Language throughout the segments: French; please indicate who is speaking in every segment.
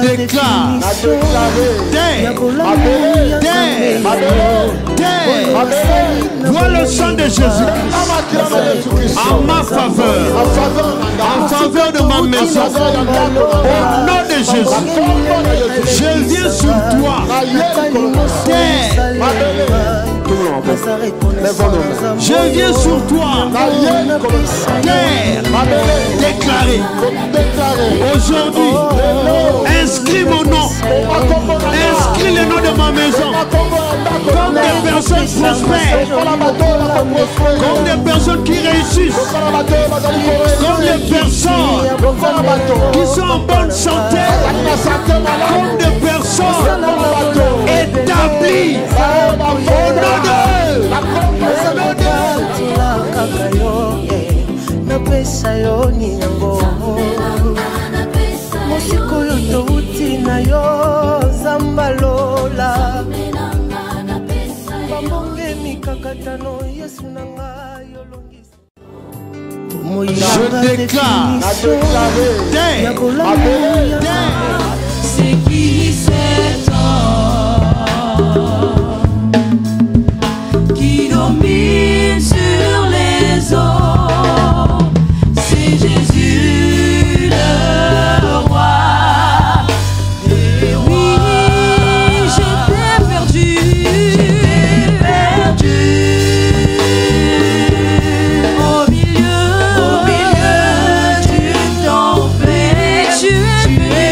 Speaker 1: déclare vois le sang de Jésus en ma faveur, en faveur de ma maison. Au nom de Jésus, je viens sur toi. Je viens sur toi. Terre, déclaré. Aujourd'hui, inscris mon nom. Inscris le nom de ma maison. Comme des personnes prospères. Comme des personnes qui réussissent. Comme des personnes qui sont en bonne santé. Comme des personnes établies. Au nom de je déclare
Speaker 2: c'est qui cet homme qui domine sur les eaux? C'est Jésus le roi. Et oui, j'étais perdu, au milieu d'une tempête. Je suis venu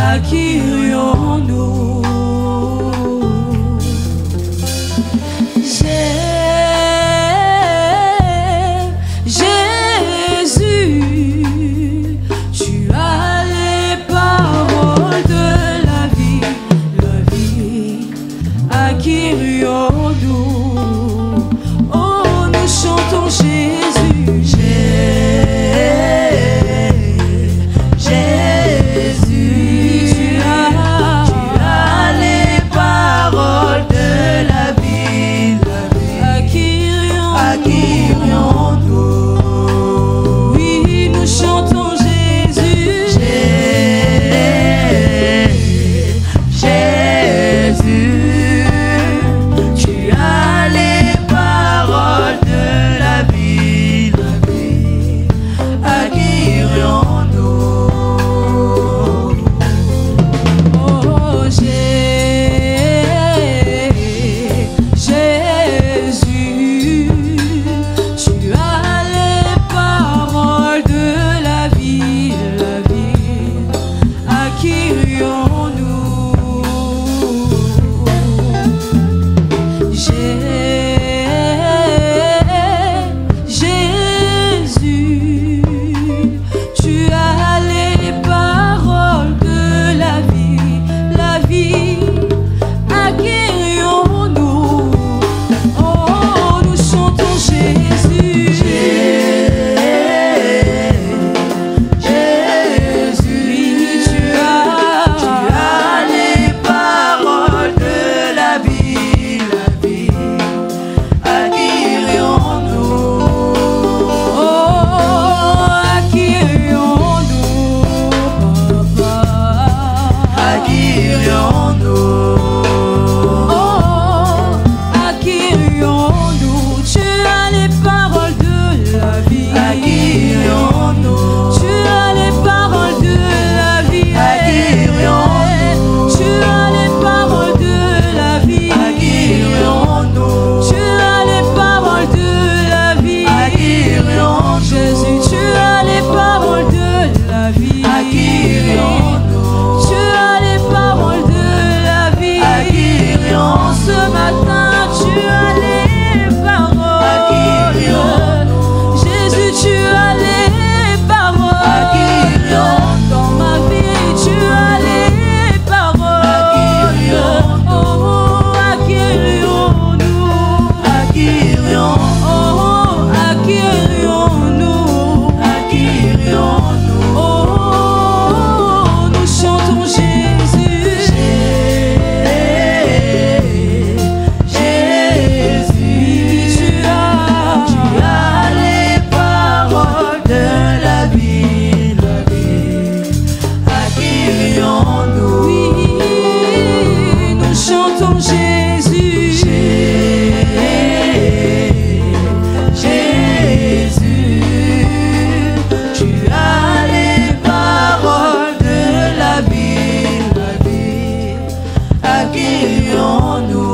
Speaker 2: à qui irions-nous? Jésus, tu as les paroles de la vie, à qui irions-nous? Oh, nous chantons Jésus, Jésus, tu as les paroles de la vie, à qui irions-nous? Oui, nous chantons Jésus, Jésus, tu as les paroles de la vie, à qui irions-nous? Oh, Jésus, tu as les paroles de la vie, à qui irions-nous? Jésus, tu as les paroles de la vie, à qui irions-nous? Oh, nous chantons Jésus, Jésus, tu as les paroles de la vie, à qui irions-nous? Oh, à qui irions-nous, Papa? À qui irions-nous? Oh, à qui irions-nous? Tu as les paroles de la vie, à qui irions-nous? Tu as les paroles de la vie, à qui irions-nous? Tu as les paroles de la vie, à qui irions-nous? Tu as les paroles de la vie, à qui irions-nous? Jésus, tu as les paroles de la vie, à qui irions-nous? Tu as les paroles de la vie, à qui irions-nous? Ce matin, tu as les paroles, à qui irions-nous? Jésus, tu as les paroles, à qui irions-nous? Dans ma vie, tu as les paroles, à qui irions-nous? Oh, à qui irions-nous? À qui irions-nous? Oh, à qui irions-nous? À qui irions-nous? Oh, nous chantons Jésus, Jésus, tu as les paroles de la vie, à qui irions-nous? Oui, nous chantons Jésus, Jésus, tu as les paroles de la vie, à qui irions-nous?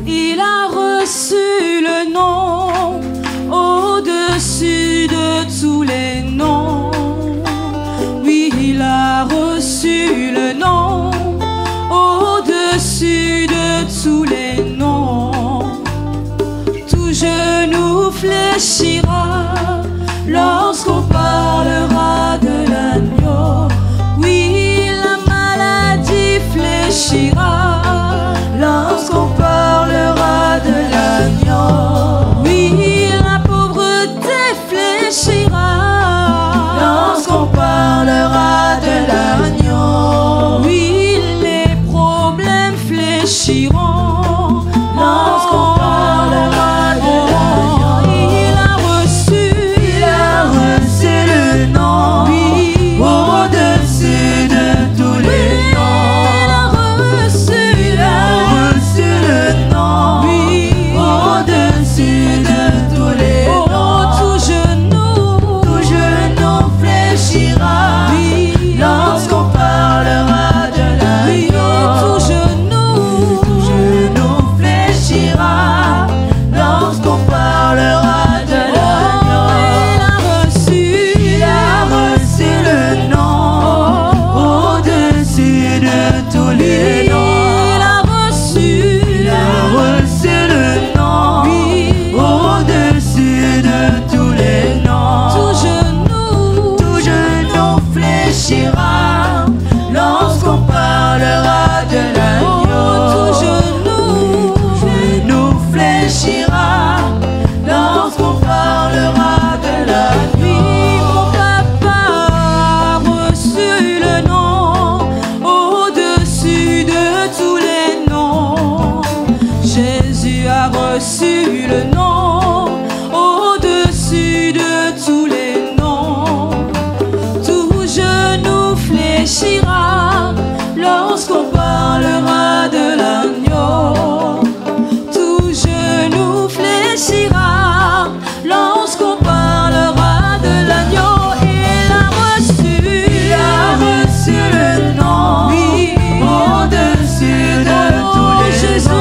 Speaker 2: Il a reçu le nom au-dessus de tous les noms. Oui, il a reçu le nom au-dessus de tous les noms. Tout genou fléchira lorsqu'on parlera de l'agneau. Oui, la maladie fléchira lorsqu'on parlera de l'agneau. Oui, la pauvreté fléchira lorsqu'on parlera de l'agneau. Oui, les problèmes fléchiront lorsqu'on parlera de l'agneau. Il a reçu fléchira lorsqu'on parlera de l'agneau. Tout genou fléchira lorsqu'on parlera de l'agneau. Il a reçu le nom, oui, au-dessus de tous les Jésus noms.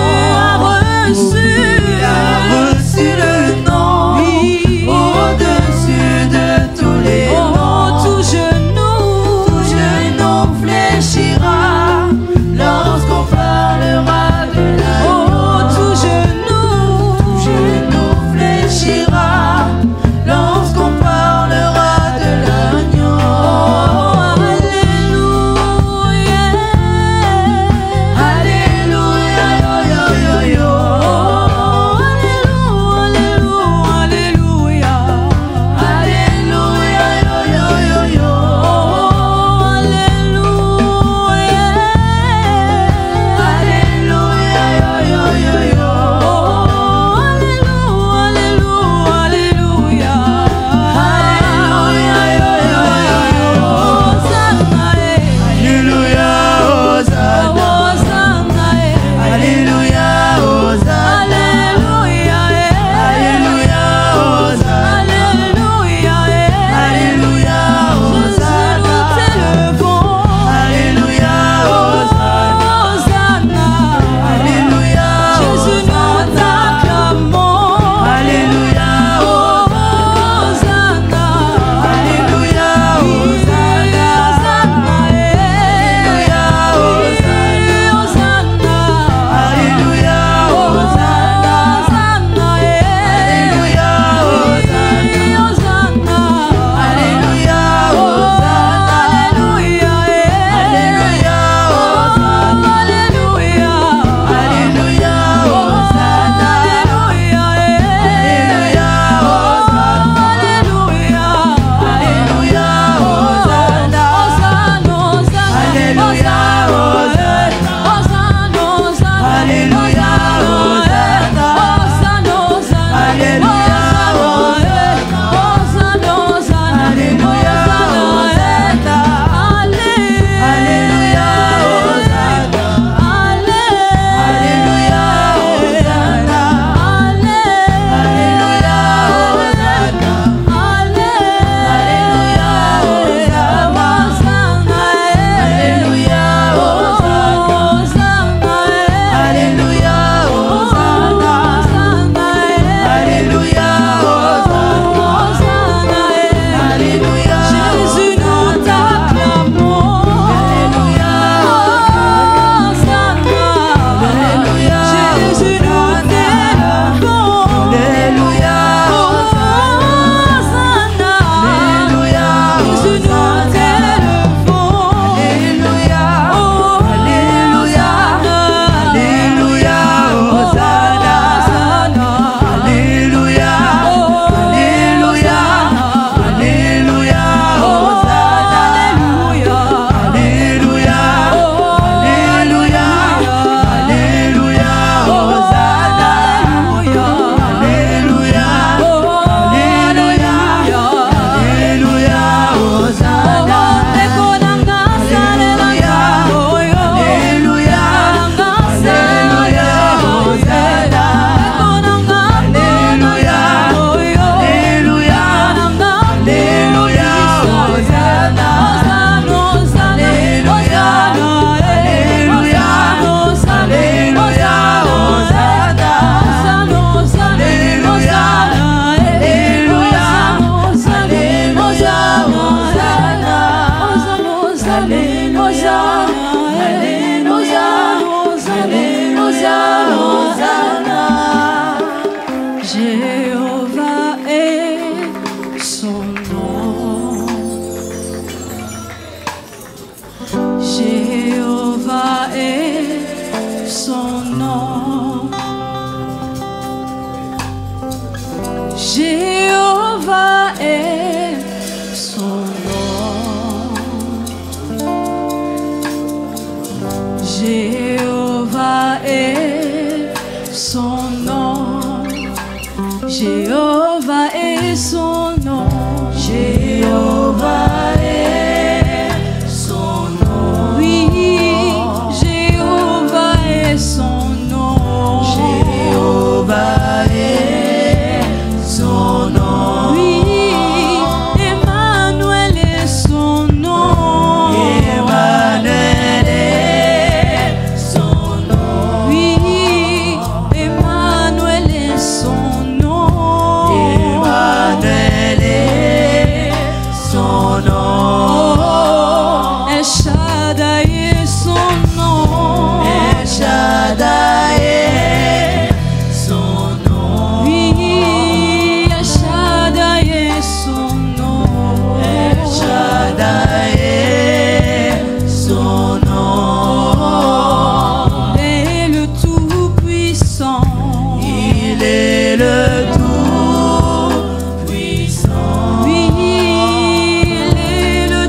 Speaker 2: Jésus a reçu le nom, oui, au-dessus de tous les noms. Tout genou fléchira lorsqu'on parlera de l'agneau. Tout genou fléchira lorsqu'on parlera de l'agneau. Alléluia, alléluia, yo, yo, yo. Alléluia, alléluia, yo, yo, yo, yo.
Speaker 3: Jéhovah est son nom. Jéhovah est son nom. Jéhovah est son nom.
Speaker 2: Jéhovah est son nom.
Speaker 3: Oh, El Shaddai est son nom.
Speaker 2: El Shaddai est son nom.
Speaker 3: Oui, El Shaddai est son nom.
Speaker 2: El Shaddai est son nom.
Speaker 3: Il est le Tout-Puissant.
Speaker 2: Il est le Tout-Puissant.
Speaker 3: Oui, il est le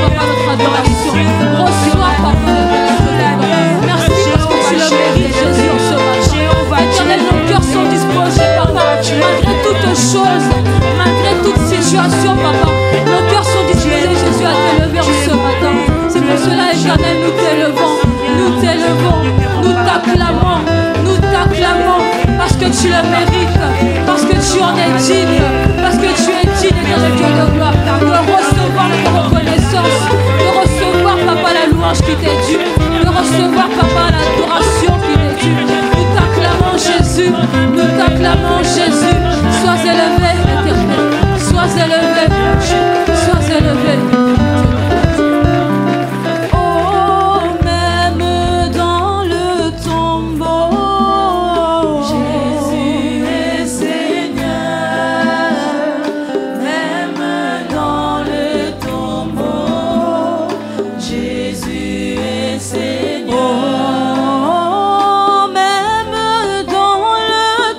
Speaker 3: papa, notre adoration. Reçois, papa, merci parce que tu le mérites, Jésus, en ce matin. Éternel, nos cœurs sont disposés, papa, malgré toutes choses, malgré toute situation, papa. Nos cœurs sont disposés, Jésus, à t'élever en ce matin. C'est pour cela, Éternel, nous t'élevons, nous t'acclamons, parce que tu le mérites, parce que tu en es digne, parce que tu es digne de le Dieu de gloire, de recevoir notre reconnaissance, de recevoir, papa, la louange qui t'est due, de recevoir, papa, l'adoration qui t'est due. Nous t'acclamons, Jésus, sois élevé, Éternel, sois élevé, sois élevé.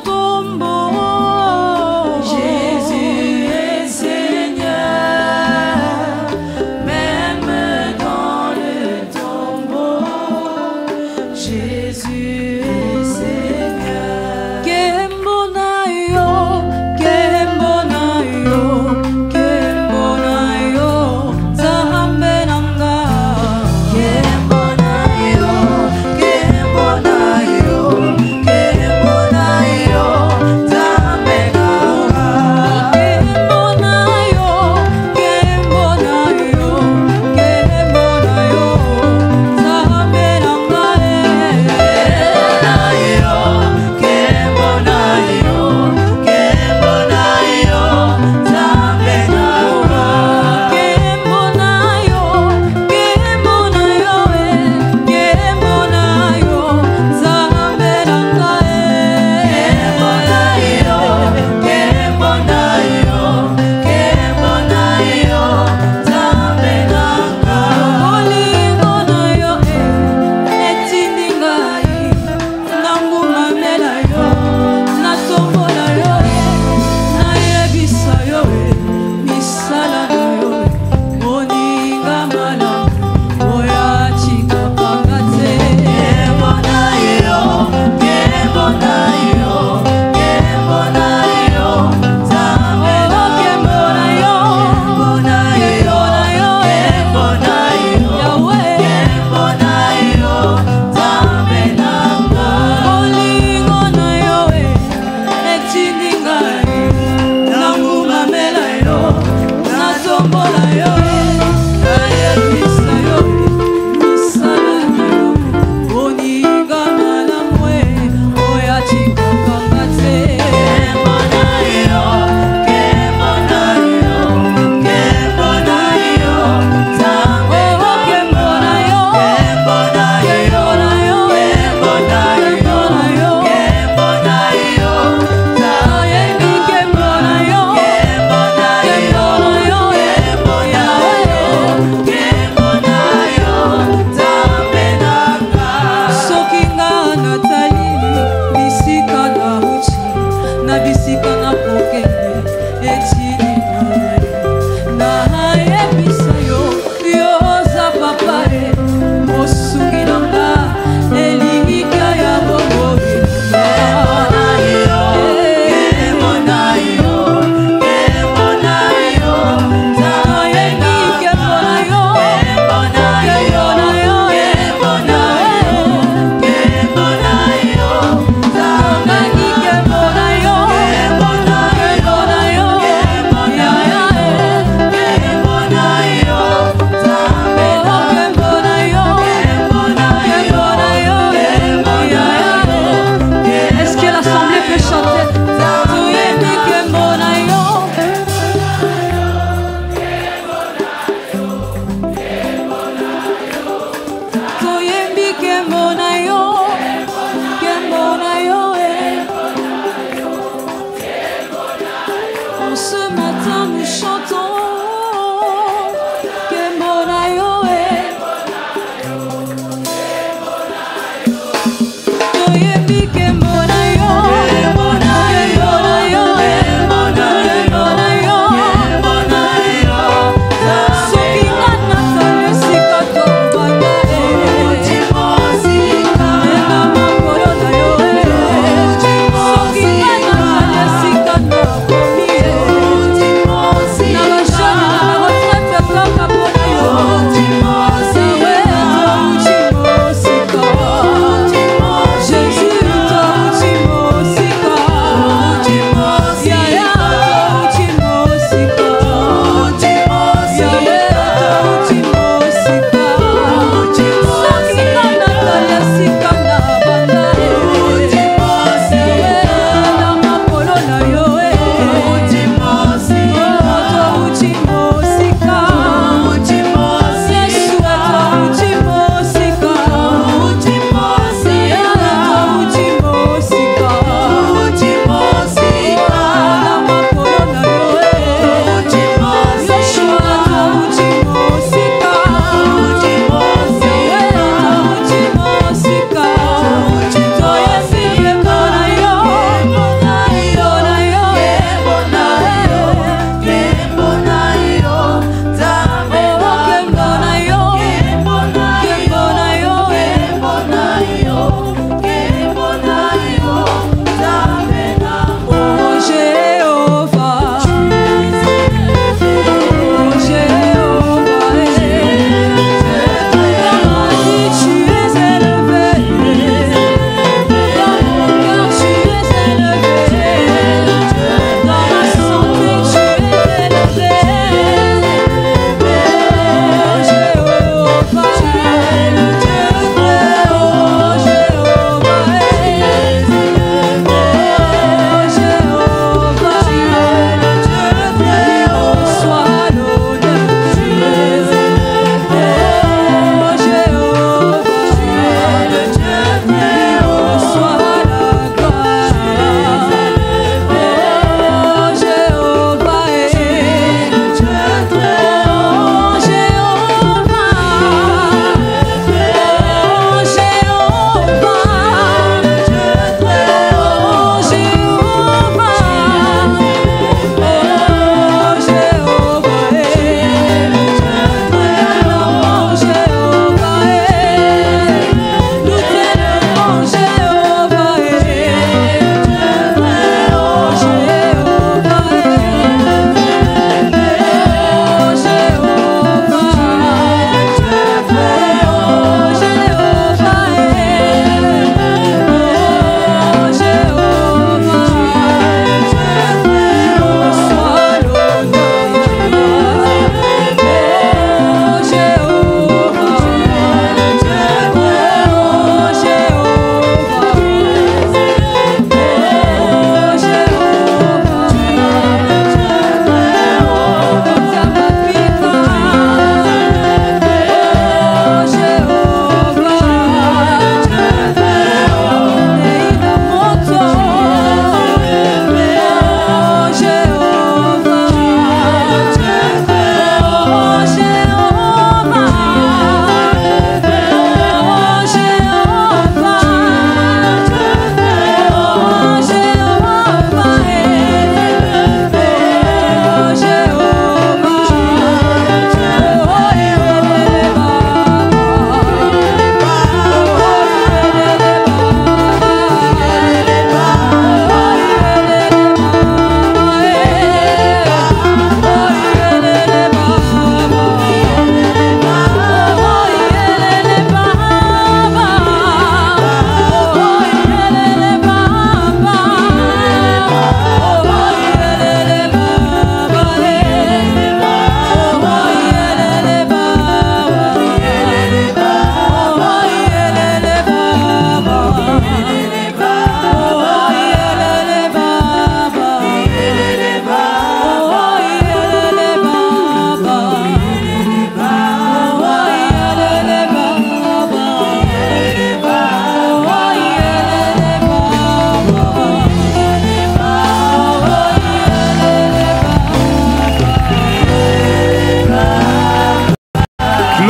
Speaker 2: Tombeau.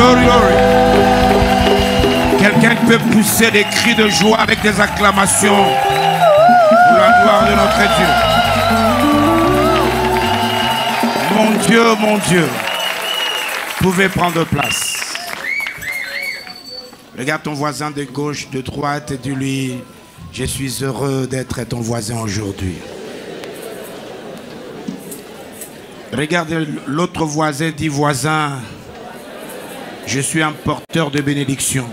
Speaker 4: glory, glory. Quelqu'un peut pousser des cris de joie avec des acclamations pour la gloire de notre Dieu. Mon Dieu, vous pouvez prendre place. Regarde ton voisin de gauche, de droite et dis-lui, je suis heureux d'être ton voisin aujourd'hui. Regarde l'autre voisin, dis voisin, je suis un porteur de bénédiction.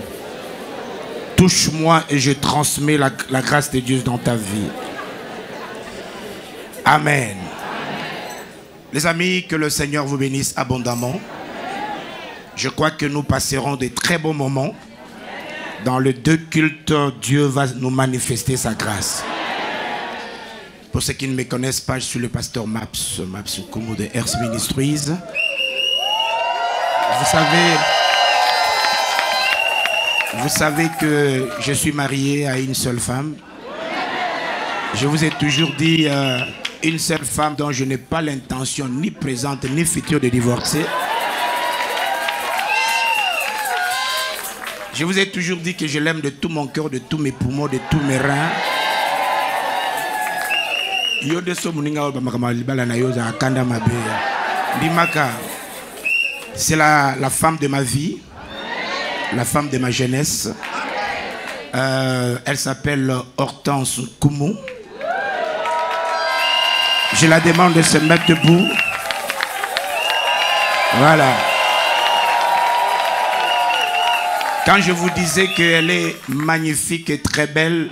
Speaker 4: Touche-moi et je transmets la grâce de Dieu dans ta vie. Amen. Les amis, que le Seigneur vous bénisse abondamment. Je crois que nous passerons de très bons moments. Dans les deux cultes, Dieu va nous manifester sa grâce. Pour ceux qui ne me connaissent pas, je suis le pasteur Maps Nkumu de Earth Ministries. Vous savez que je suis marié à une seule femme. Je vous ai toujours dit une seule femme dont je n'ai pas l'intention ni présente ni future de divorcer. Je vous ai toujours dit que je l'aime de tout mon cœur, de tous mes poumons, de tous mes reins. C'est la femme de ma vie, la femme de ma jeunesse. Elle s'appelle Hortense Nkumu. Je la demande de se mettre debout. Voilà. Quand je vous disais qu'elle est magnifique et très belle,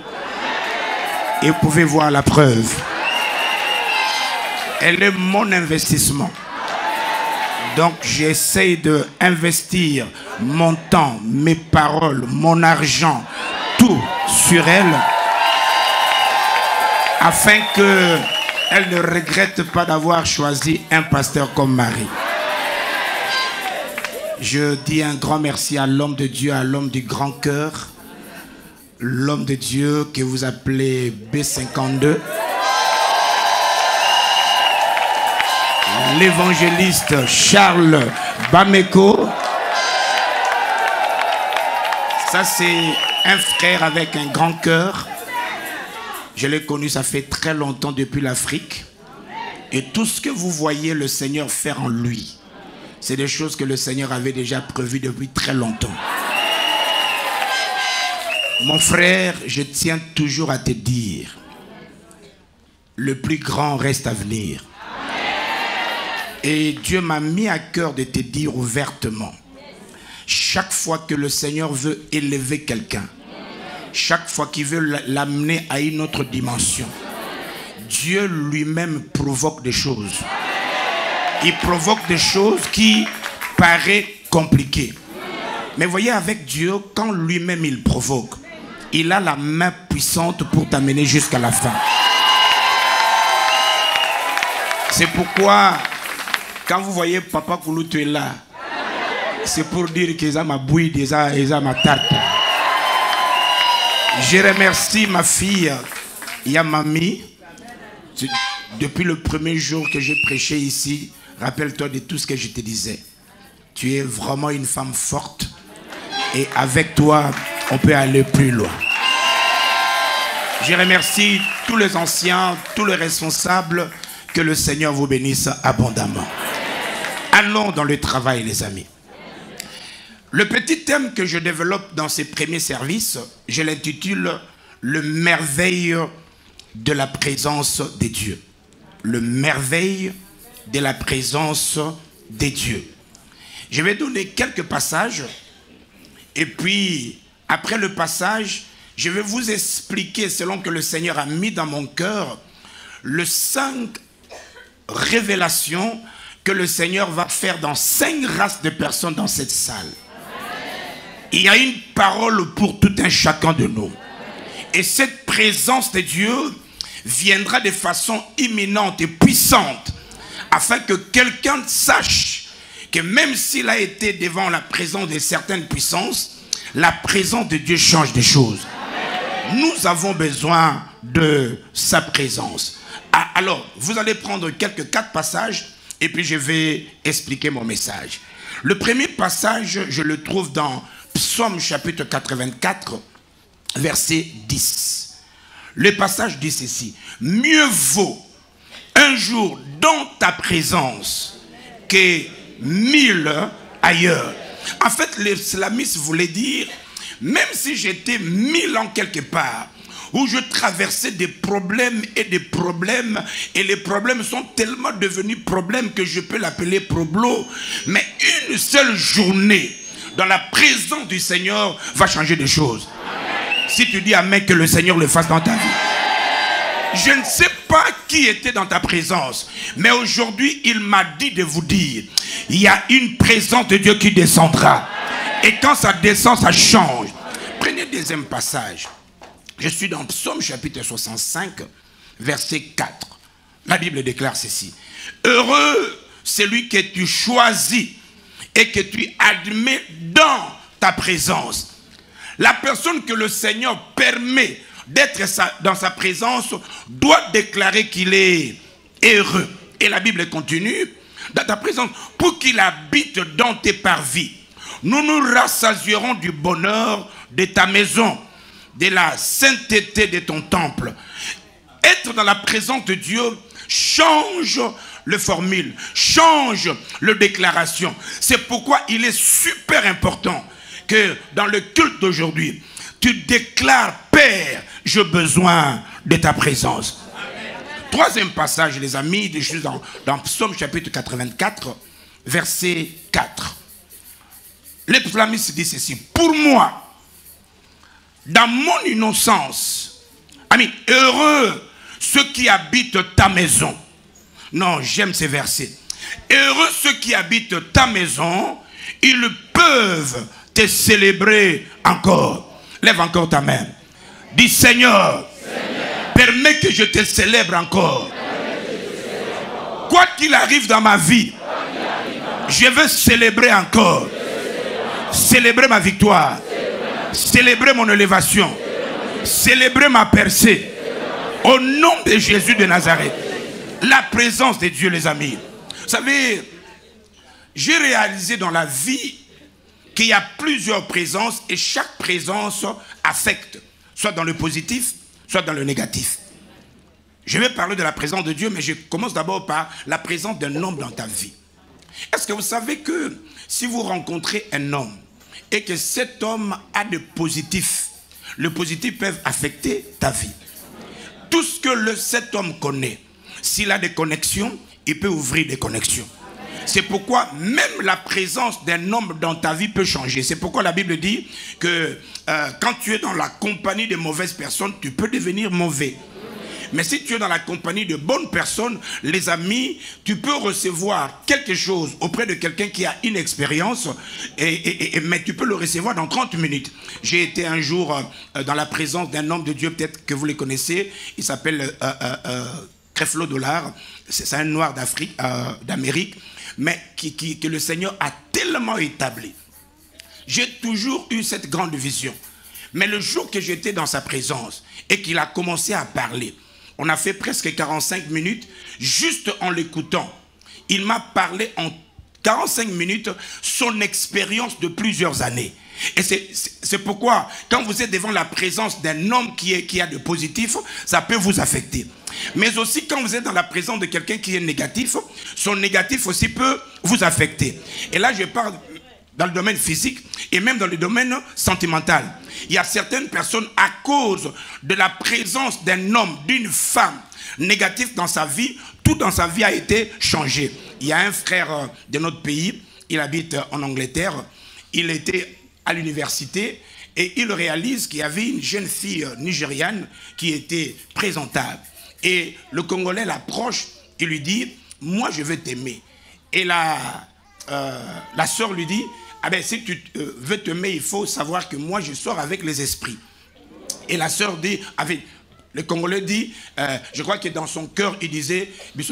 Speaker 4: et vous pouvez voir la preuve. Elle est mon investissement. Donc j'essaie d'investir mon temps, mes paroles, mon argent, tout sur elle, afin qu'elle ne regrette pas d'avoir choisi un pasteur comme mari. Je dis un grand merci à l'homme de Dieu, à l'homme du grand cœur, l'homme de Dieu que vous appelez B52, l'évangéliste Charles Bameko. Ça c'est un frère avec un grand cœur. Je l'ai connu, ça fait très longtemps depuis l'Afrique. Et tout ce que vous voyez le Seigneur faire en lui, c'est des choses que le Seigneur avait déjà prévues depuis très longtemps. Mon frère, je tiens toujours à te dire, le plus grand reste à venir. Et Dieu m'a mis à cœur de te dire ouvertement, chaque fois que le Seigneur veut élever quelqu'un, chaque fois qu'il veut l'amener à une autre dimension, Dieu lui-même provoque des choses. Il provoque des choses qui paraissent compliquées. Mais voyez, avec Dieu, quand lui-même il provoque, il a la main puissante pour t'amener jusqu'à la fin. C'est pourquoi, quand vous voyez Papa Koulou, tu es là, c'est pour dire qu'ils ont ma bouille, ils ont ma tarte. Je remercie ma fille, Yamami. Depuis le premier jour que j'ai prêché ici, rappelle-toi de tout ce que je te disais. Tu es vraiment une femme forte. Et avec toi, on peut aller plus loin. Je remercie tous les anciens, tous les responsables. Que le Seigneur vous bénisse abondamment. Allons dans le travail, les amis. Le petit thème que je développe dans ces premiers services, je l'intitule « Le merveille de la présence des dieux ». Le merveille de la présence des dieux. Je vais donner quelques passages et puis après le passage, je vais vous expliquer selon que le Seigneur a mis dans mon cœur les 5 révélations que le Seigneur va faire dans 5 races de personnes dans cette salle. Il y a une parole pour tout un chacun de nous. Et cette présence de Dieu viendra de façon imminente et puissante afin que quelqu'un sache que même s'il a été devant la présence de certaines puissances, la présence de Dieu change des choses. Nous avons besoin de sa présence. Alors, vous allez prendre 4 passages et puis je vais expliquer mon message. Le premier passage, je le trouve dans Psaume chapitre 84, verset 10. Le passage dit ceci: mieux vaut un jour dans ta présence que 1000 ailleurs. En fait, l'islamisme voulait dire, même si j'étais 1000 ans quelque part, où je traversais des problèmes, et les problèmes sont tellement devenus problèmes que je peux l'appeler problo, mais une seule journée dans la présence du Seigneur va changer des choses. Si tu dis amen, que le Seigneur le fasse dans ta vie. Je ne sais pas qui était dans ta présence, mais aujourd'hui il m'a dit de vous dire, il y a une présence de Dieu qui descendra, et quand ça descend, ça change. Prenez le deuxième passage. Je suis dans Psaume chapitre 65, verset 4. La Bible déclare ceci: heureux celui que tu choisis et que tu admets dans ta présence. La personne que le Seigneur permet d'être dans sa présence doit déclarer qu'il est heureux. Et la Bible continue: dans ta présence, pour qu'il habite dans tes parvis. Nous nous rassasierons du bonheur de ta maison, de la sainteté de ton temple. Être dans la présence de Dieu change le formule, change le déclaration. C'est pourquoi il est super important que dans le culte d'aujourd'hui, tu déclares: Père, j'ai besoin de ta présence. Amen. Troisième passage, les amis, je suis dans Psaume chapitre 84, verset 4. Le psalmiste dit ceci: pour moi, dans mon innocence, amis, heureux ceux qui habitent ta maison. Non, j'aime ces versets. Heureux ceux qui habitent ta maison, ils peuvent te célébrer encore. Lève encore ta main. Dis: Seigneur, permets que je te célèbre encore. Quoi qu'il arrive dans ma vie, je veux célébrer encore. Célébrer ma victoire. Célébrer mon élévation. Célébrer ma percée. Au nom de Jésus de Nazareth. La présence de Dieu, les amis. Vous savez, j'ai réalisé dans la vie qu'il y a plusieurs présences et chaque présence affecte, soit dans le positif, soit dans le négatif. Je vais parler de la présence de Dieu, mais je commence d'abord par la présence d'un homme dans ta vie. Est-ce que vous savez que si vous rencontrez un homme et que cet homme a de positifs, le positif peut affecter ta vie. Tout ce que cet homme connaît, s'il a des connexions, il peut ouvrir des connexions. C'est pourquoi même la présence d'un homme dans ta vie peut changer. C'est pourquoi la Bible dit que quand tu es dans la compagnie de mauvaises personnes, tu peux devenir mauvais. Mais si tu es dans la compagnie de bonnes personnes, les amis, tu peux recevoir quelque chose auprès de quelqu'un qui a une expérience, mais tu peux le recevoir dans 30 minutes. J'ai été un jour dans la présence d'un homme de Dieu, peut-être que vous le connaissez, il s'appelle Creflo Dollar, c'est un noir d'Amérique, mais que le Seigneur a tellement établi. J'ai toujours eu cette grande vision. Mais le jour que j'étais dans sa présence et qu'il a commencé à parler, on a fait presque 45 minutes juste en l'écoutant. Il m'a parlé en 45 minutes son expérience de plusieurs années. Et c'est pourquoi quand vous êtes devant la présence d'un homme qui a de positif, ça peut vous affecter. Mais aussi quand vous êtes dans la présence de quelqu'un qui est négatif, son négatif aussi peut vous affecter. Et là je parle dans le domaine physique et même dans le domaine sentimental. Il y a certaines personnes, à cause de la présence d'un homme, d'une femme négative dans sa vie, tout dans sa vie a été changé. Il y a un frère de notre pays, il habite en Angleterre, il était à l'université et il réalise qu'il y avait une jeune fille nigériane qui était présentable. Et le Congolais l'approche, il lui dit: moi je veux t'aimer. Et la sœur lui dit: ah ben, si tu veux t'aimer, il faut savoir que moi je sors avec les esprits. Et la sœur dit, le Congolais dit, je crois que dans son cœur il disait, il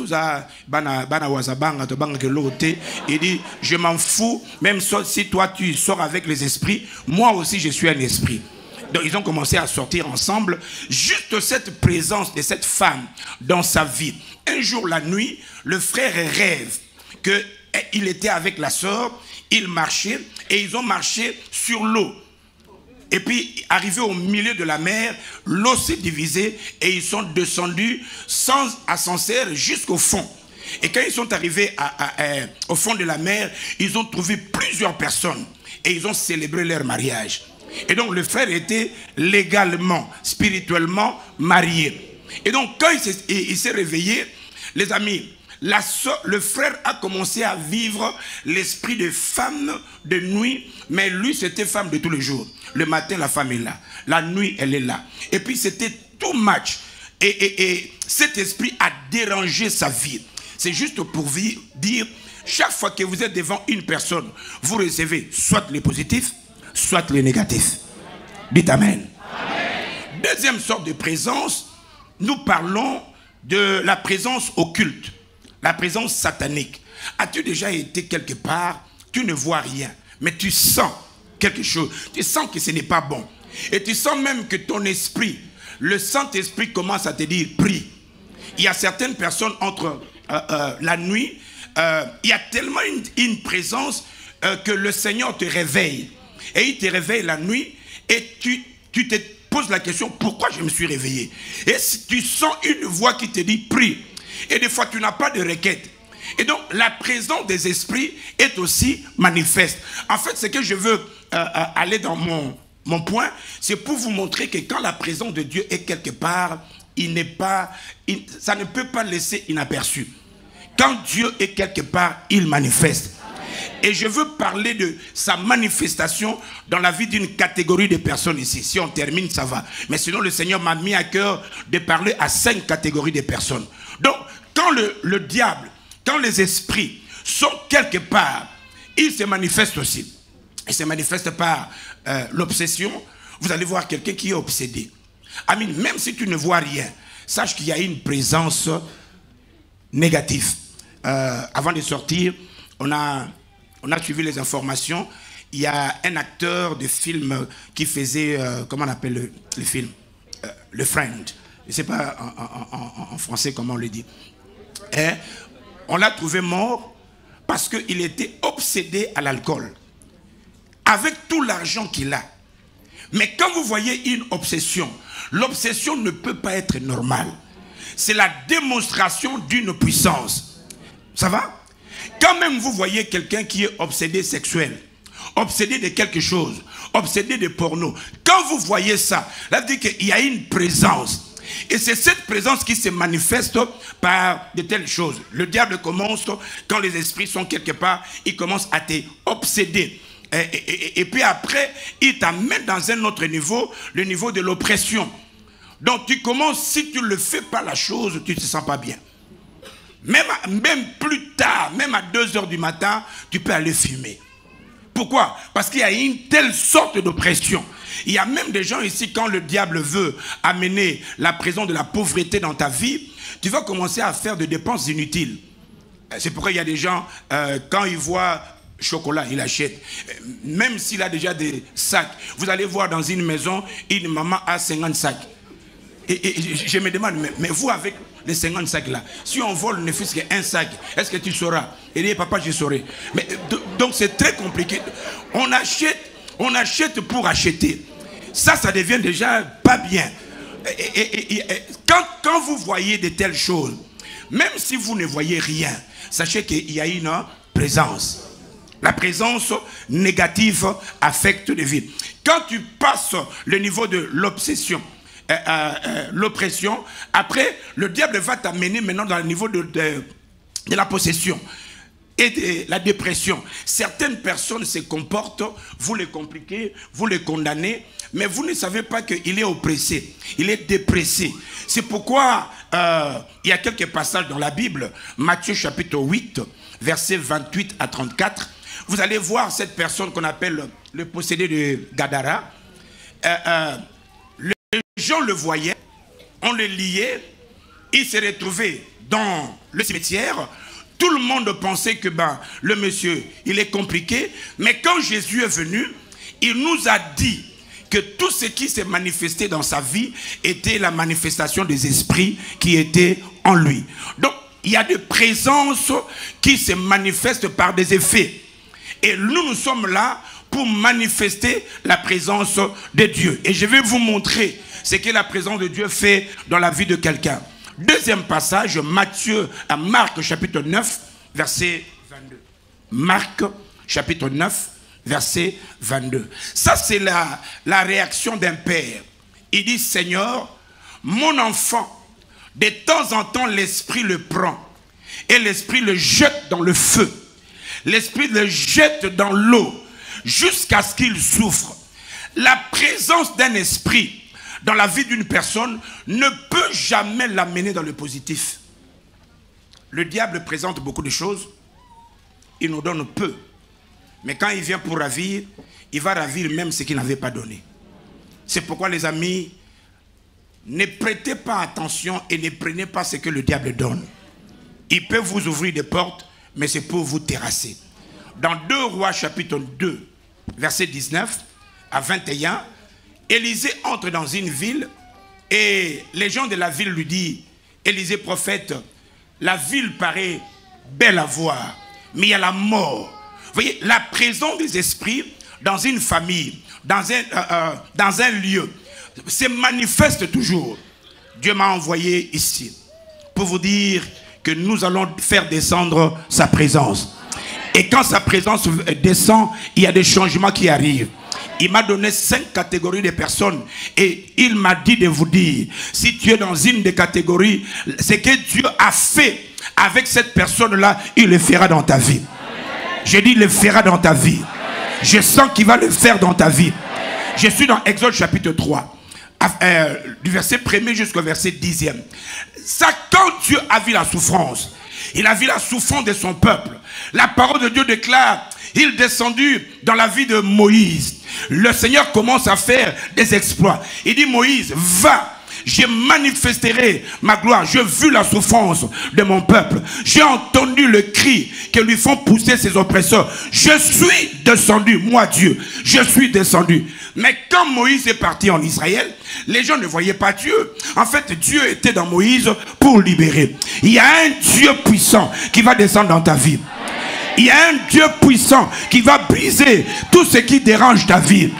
Speaker 4: dit: je m'en fous, même si toi tu sors avec les esprits, moi aussi je suis un esprit. Donc ils ont commencé à sortir ensemble. Juste cette présence de cette femme dans sa vie. Un jour la nuit, le frère rêve qu'il était avec la sœur. ils marchaient et ils ont marché sur l'eau. Et puis, arrivé au milieu de la mer, l'eau s'est divisée et ils sont descendus sans ascenseur jusqu'au fond. Et quand ils sont arrivés au fond de la mer, ils ont trouvé plusieurs personnes et ils ont célébré leur mariage. Et donc, le frère était légalement, spirituellement marié. Et donc, quand il s'est réveillé, les amis, le frère a commencé à vivre l'esprit de femme de nuit, mais lui, c'était femme de tous les jours. Le matin, la femme est là. La nuit, elle est là. Et puis, c'était too much. Et cet esprit a dérangé sa vie. C'est juste pour vous dire, chaque fois que vous êtes devant une personne, vous recevez soit les positifs, soit les négatifs. Dites Amen. Amen. Deuxième sorte de présence, nous parlons de la présence occulte, la présence satanique. As-tu déjà été quelque part, tu ne vois rien, mais tu sens quelque chose, tu sens que ce n'est pas bon. Et tu sens même que ton esprit, le Saint-Esprit commence à te dire, prie. Il y a certaines personnes entre la nuit, il y a tellement une présence que le Seigneur te réveille. Et il te réveille la nuit et tu te poses la question, pourquoi je me suis réveillé? Et si tu sens une voix qui te dit, prie. Et des fois, tu n'as pas de requête. Et donc, la présence des esprits est aussi manifeste. En fait, ce que je veux aller dans mon point, c'est pour vous montrer que quand la présence de Dieu est quelque part, ça ne peut pas laisser inaperçu. Quand Dieu est quelque part, il manifeste. Et je veux parler de sa manifestation dans la vie d'une catégorie de personnes ici. Si on termine, ça va. Mais sinon, le Seigneur m'a mis à cœur de parler à 5 catégories de personnes. Donc, quand le diable, quand les esprits sont quelque part, ils se manifestent aussi. Ils se manifestent par l'obsession. Vous allez voir quelqu'un qui est obsédé. Amen. Même si tu ne vois rien, sache qu'il y a une présence négative. Avant de sortir, on a suivi les informations. Il y a un acteur de film qui faisait, comment on appelle le film, Le Friend. Je ne sais pas en français comment on le dit. Et on l'a trouvé mort parce qu'il était obsédé à l'alcool. Avec tout l'argent qu'il a. Mais quand vous voyez une obsession, l'obsession ne peut pas être normale. C'est la démonstration d'une puissance. Ça va? Quand même vous voyez quelqu'un qui est obsédé sexuel, obsédé de quelque chose, obsédé de porno, quand vous voyez ça, là vous dites qu'il y a une présence. Et c'est cette présence qui se manifeste par de telles choses. Le diable commence, quand les esprits sont quelque part, il commence à te obséder. Et puis après, il t'amène dans un autre niveau, le niveau de l'oppression. Donc tu commences, si tu ne le fais pas la chose, tu ne te sens pas bien. Même plus tard, même à 2 h du matin, tu peux aller fumer. Pourquoi? Parce qu'il y a une telle sorte d'oppression. Il y a même des gens ici, quand le diable veut amener la présence de la pauvreté dans ta vie, tu vas commencer à faire des dépenses inutiles. C'est pourquoi il y a des gens, quand ils voient chocolat, ils achètent. Même s'il a déjà des sacs, vous allez voir dans une maison, une maman a 50 sacs. Et je me demande, mais vous avec les 50 sacs là, si on vole ne fût-ce qu'un sac, est-ce que tu sauras? Et dit, papa, je saurai. Mais, donc c'est très compliqué. On achète pour acheter. Ça devient déjà pas bien. Quand vous voyez de telles choses, même si vous ne voyez rien, sachez qu'il y a une présence. La présence négative affecte les vies. Quand tu passes le niveau de l'obsession, l'oppression, après le diable va t'amener maintenant dans le niveau de la possession et de la dépression. Certaines personnes se comportent, vous les compliquez, vous les condamnez, mais vous ne savez pas qu'il est oppressé, il est dépressé. C'est pourquoi il y a quelques passages dans la Bible, Matthieu chapitre 8, versets 28 à 34, vous allez voir cette personne qu'on appelle le possédé de Gadara. Les gens le voyaient, on le liait, il s'est retrouvé dans le cimetière. Tout le monde pensait que le monsieur, il est compliqué. Mais quand Jésus est venu, il nous a dit que tout ce qui s'est manifesté dans sa vie était la manifestation des esprits qui étaient en lui. Donc, il y a des présences qui se manifestent par des effets. Et nous sommes là pour manifester la présence de Dieu. Et je vais vous montrer ce que la présence de Dieu fait dans la vie de quelqu'un. Deuxième passage, Marc chapitre 9, verset 22. Marc chapitre 9, verset 22. Ça, c'est la réaction d'un père. Il dit, Seigneur, mon enfant, de temps en temps, l'esprit le prend. Et l'esprit le jette dans le feu. L'esprit le jette dans l'eau. Jusqu'à ce qu'il souffre. La présence d'un esprit dans la vie d'une personne ne peut jamais l'amener dans le positif. Le diable présente beaucoup de choses. Il nous donne peu. Mais quand il vient pour ravir, il va ravir même ce qu'il n'avait pas donné. C'est pourquoi les amis, ne prêtez pas attention et ne prenez pas ce que le diable donne. Il peut vous ouvrir des portes, mais c'est pour vous terrasser. Dans 2 Rois chapitre 2, verset 19 à 21, Élisée entre dans une ville et les gens de la ville lui disent, Élisée prophète, la ville paraît belle à voir, mais il y a la mort. Vous voyez, la présence des esprits dans une famille, dans un lieu, se manifeste toujours. Dieu m'a envoyé ici pour vous dire que nous allons faire descendre sa présence. Et quand sa présence descend, il y a des changements qui arrivent. Il m'a donné 5 catégories de personnes et il m'a dit de vous dire, si tu es dans une des catégories, c'est que Dieu a fait avec cette personne-là, il le fera dans ta vie. Je dis, il le fera dans ta vie. Je sens qu'il va le faire dans ta vie. Je suis dans Exode chapitre 3, du verset 1er jusqu'au verset 10e. Ça, quand Dieu a vu la souffrance, il a vu la souffrance de son peuple. La parole de Dieu déclare, il est descendu dans la vie de Moïse. Le Seigneur commence à faire des exploits. Il dit, Moïse, va. Je manifesterai ma gloire. J'ai vu la souffrance de mon peuple. J'ai entendu le cri que lui font pousser ses oppresseurs. Je suis descendu, moi Dieu. Je suis descendu. Mais quand Moïse est parti en Israël, les gens ne voyaient pas Dieu. En fait, Dieu était dans Moïse pour libérer. Il y a un Dieu puissant qui va descendre dans ta vie. Il y a un Dieu puissant qui va briser tout ce qui dérange ta vie.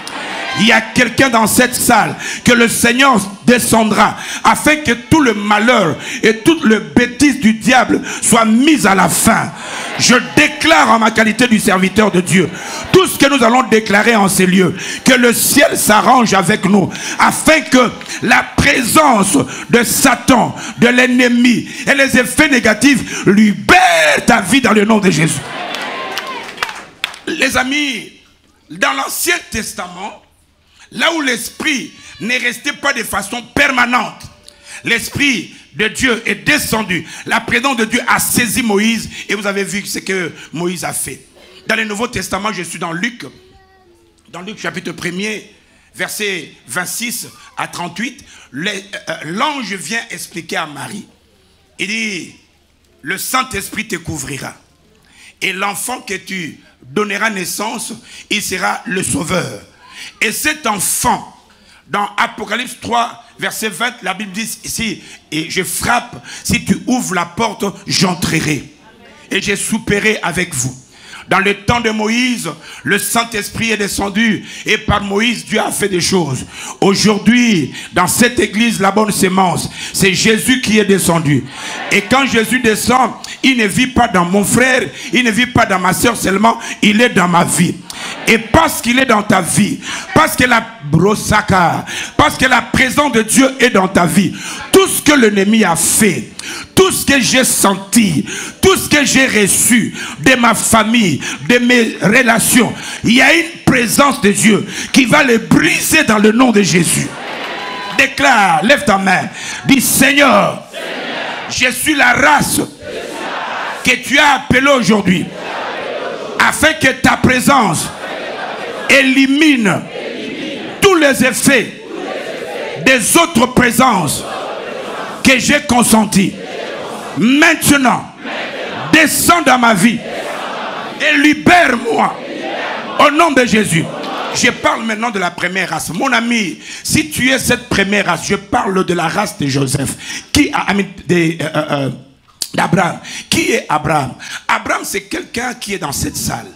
Speaker 4: Il y a quelqu'un dans cette salle que le Seigneur descendra afin que tout le malheur et toute le bêtise du diable soit mis à la fin. Je déclare en ma qualité du serviteur de Dieu tout ce que nous allons déclarer en ces lieux, que le ciel s'arrange avec nous afin que la présence de Satan, de l'ennemi et les effets négatifs libèrent ta vie dans le nom de Jésus. Les amis, dans l'Ancien Testament, là où l'Esprit n'est resté pas de façon permanente, l'Esprit de Dieu est descendu. La présence de Dieu a saisi Moïse et vous avez vu ce que Moïse a fait. Dans le Nouveau Testament, je suis dans Luc chapitre 1er, verset 26 à 38. L'ange vient expliquer à Marie. Il dit, le Saint-Esprit te couvrira. Et l'enfant que tu donneras naissance, il sera le sauveur. Et cet enfant, dans Apocalypse 3, verset 20, la Bible dit ici, et je frappe, si tu ouvres la porte, j'entrerai. Et je souperai avec vous. Dans le temps de Moïse, le Saint-Esprit est descendu et par Moïse, Dieu a fait des choses. Aujourd'hui, dans cette église, la bonne sémence, c'est Jésus qui est descendu. Et quand Jésus descend, il ne vit pas dans mon frère, il ne vit pas dans ma soeur seulement, il est dans ma vie. Et parce qu'il est dans ta vie, parce que la présence de Dieu est dans ta vie, tout ce que l'ennemi a fait, tout ce que j'ai senti, tout ce que j'ai reçu de ma famille, de mes relations, il y a une présence de Dieu qui va les briser dans le nom de Jésus. Déclare, lève ta main, dis Seigneur, je suis la race que tu as appelée aujourd'hui, afin que ta présence élimine tous les effets des autres présences que j'ai consenties. Maintenant, descends dans ma vie et libère-moi au nom de Jésus. Je parle maintenant de la première race. Mon ami, si tu es cette première race, je parle de la race de Joseph, d'Abraham. Qui est Abraham? Abraham, c'est quelqu'un qui est dans cette salle.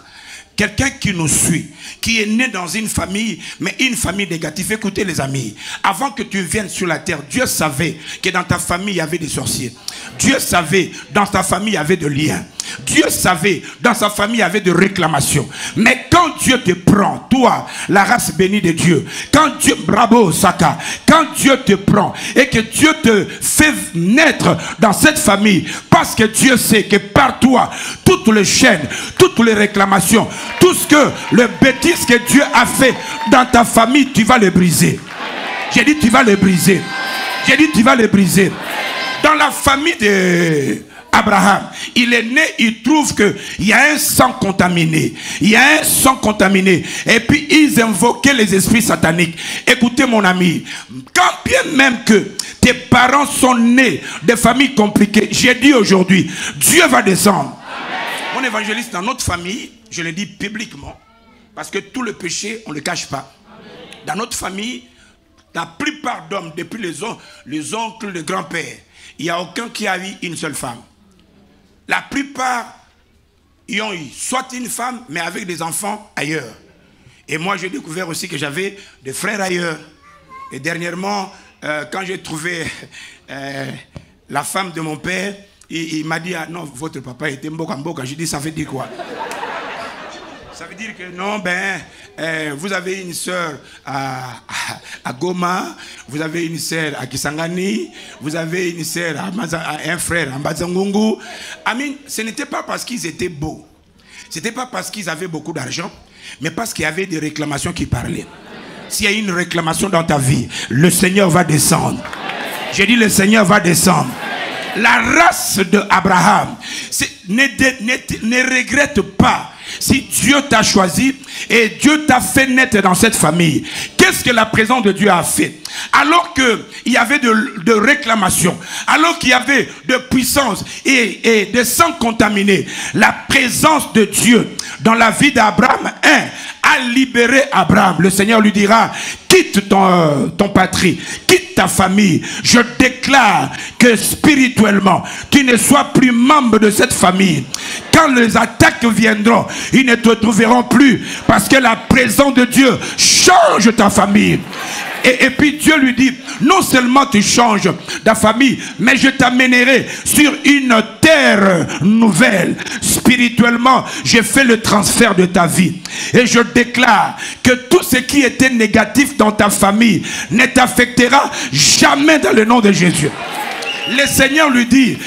Speaker 4: quelqu'un qui nous suit, qui est né dans une famille, mais une famille négative. Écoutez les amis, avant que tu viennes sur la terre, Dieu savait que dans ta famille il y avait des sorciers. Dieu savait dans ta famille il y avait des liens. Dieu savait dans sa famille il y avait des réclamations. Mais quand Dieu te prend, toi, la race bénie de Dieu, quand Dieu, bravo Saka, quand Dieu te prend et que Dieu te fait naître dans cette famille, parce que Dieu sait que par toi, toutes les chaînes, toutes les réclamations, tout ce que le bêtise que Dieu a fait dans ta famille, tu vas le briser. J'ai dit tu vas le briser. J'ai dit tu vas le briser. Dans la famille de Abraham, il est né, il trouve qu'il y a un sang contaminé. Il y a un sang contaminé. Et puis ils invoquaient les esprits sataniques. Écoutez mon ami, quand bien même que tes parents sont nés de familles compliquées, j'ai dit aujourd'hui, Dieu va descendre. Mon évangéliste, dans notre famille, je le dis publiquement, parce que tout le péché, on ne le cache pas. Dans notre famille, la plupart d'hommes, depuis les oncles, les grands-pères, il n'y a aucun qui a eu une seule femme. La plupart, ils ont eu soit une femme, mais avec des enfants ailleurs. Et moi, j'ai découvert aussi que j'avais des frères ailleurs. Et dernièrement, quand j'ai trouvé la femme de mon père, il m'a dit, ah non, votre papa était mboka mboka. J'ai dit, ça veut dire quoi? Ça veut dire que non, vous avez une sœur à Goma, vous avez une sœur à Kisangani, vous avez une sœur à un frère à Mbazangungu. Amin, ce n'était pas parce qu'ils étaient beaux, ce n'était pas parce qu'ils avaient beaucoup d'argent, mais parce qu'il y avait des réclamations qui parlaient. S'il y a une réclamation dans ta vie, le Seigneur va descendre. J'ai dit le Seigneur va descendre. La race d'Abraham, ne regrette pas. Si Dieu t'a choisi et Dieu t'a fait naître dans cette famille, qu'est-ce que la présence de Dieu a fait? Alors qu'il y avait de réclamations, alors qu'il y avait de puissance et de sang contaminé, la présence de Dieu dans la vie d'Abraham a libéré Abraham. Le Seigneur lui dira, quitte ton patrie, quitte ta famille. Je déclare que spirituellement, tu ne sois plus membre de cette famille. Quand les attaques viendront, ils ne te trouveront plus, parce que la présence de Dieu change ta famille. Et puis Dieu lui dit, non seulement tu changes ta famille, mais je t'amènerai sur une terre nouvelle. Spirituellement, j'ai fait le transfert de ta vie. Et je déclare que tout ce qui était négatif dans ta famille ne t'affectera jamais dans le nom de Jésus. Le Seigneur lui dit,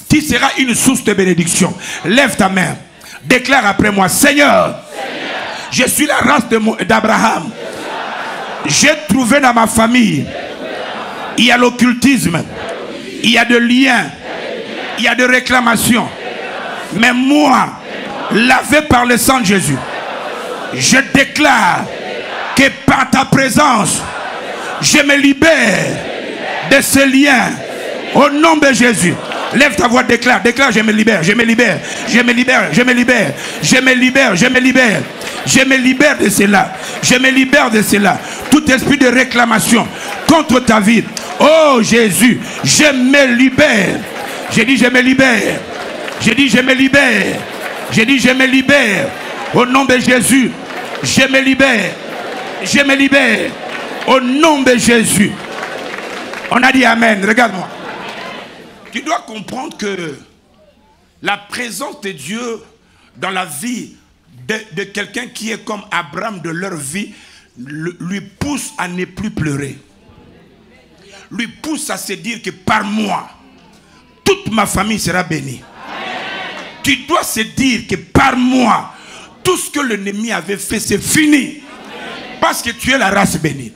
Speaker 4: tu seras une source de bénédiction. Lève ta main. Déclare après moi, Seigneur, je suis la race d'Abraham. J'ai trouvé dans ma famille, il y a l'occultisme, il y a de liens, il y a de réclamations. Mais moi, lavé par le sang de Jésus, je déclare que par ta présence, je me libère de ces liens. Au nom de Jésus. Lève ta voix, déclare, déclare, je me libère, je me libère, je me libère, je me libère, je me libère, je me libère, je me libère de cela, je me libère de cela. Tout esprit de réclamation contre ta vie, oh Jésus, je me libère. J'ai dit je me libère, j'ai dit je me libère, j'ai dit je me libère. Au nom de Jésus, je me libère, je me libère. Au nom de Jésus. On a dit amen, regarde-moi. Tu dois comprendre que la présence de Dieu dans la vie de quelqu'un qui est comme Abraham de leur vie lui pousse à ne plus pleurer. Lui pousse à se dire que par moi, toute ma famille sera bénie. Tu dois se dire que par moi, tout ce que l'ennemi avait fait, c'est fini. Parce que tu es la race bénie.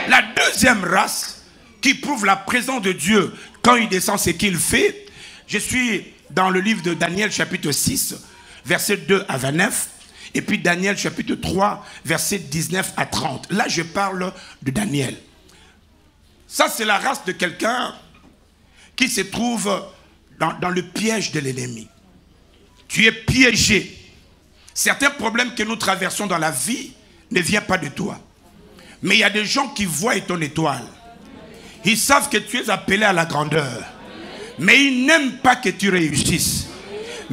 Speaker 4: La deuxième race qui prouve la présence de Dieu quand il descend, ce qu'il fait. Je suis dans le livre de Daniel chapitre 6, verset 2 à 29. Et puis Daniel chapitre 3, verset 19 à 30. Là, je parle de Daniel. Ça, c'est la race de quelqu'un qui se trouve dans le piège de l'ennemi. Tu es piégé. Certains problèmes que nous traversons dans la vie ne viennent pas de toi. Mais il y a des gens qui voient ton étoile. Ils savent que tu es appelé à la grandeur. Mais ils n'aiment pas que tu réussisses.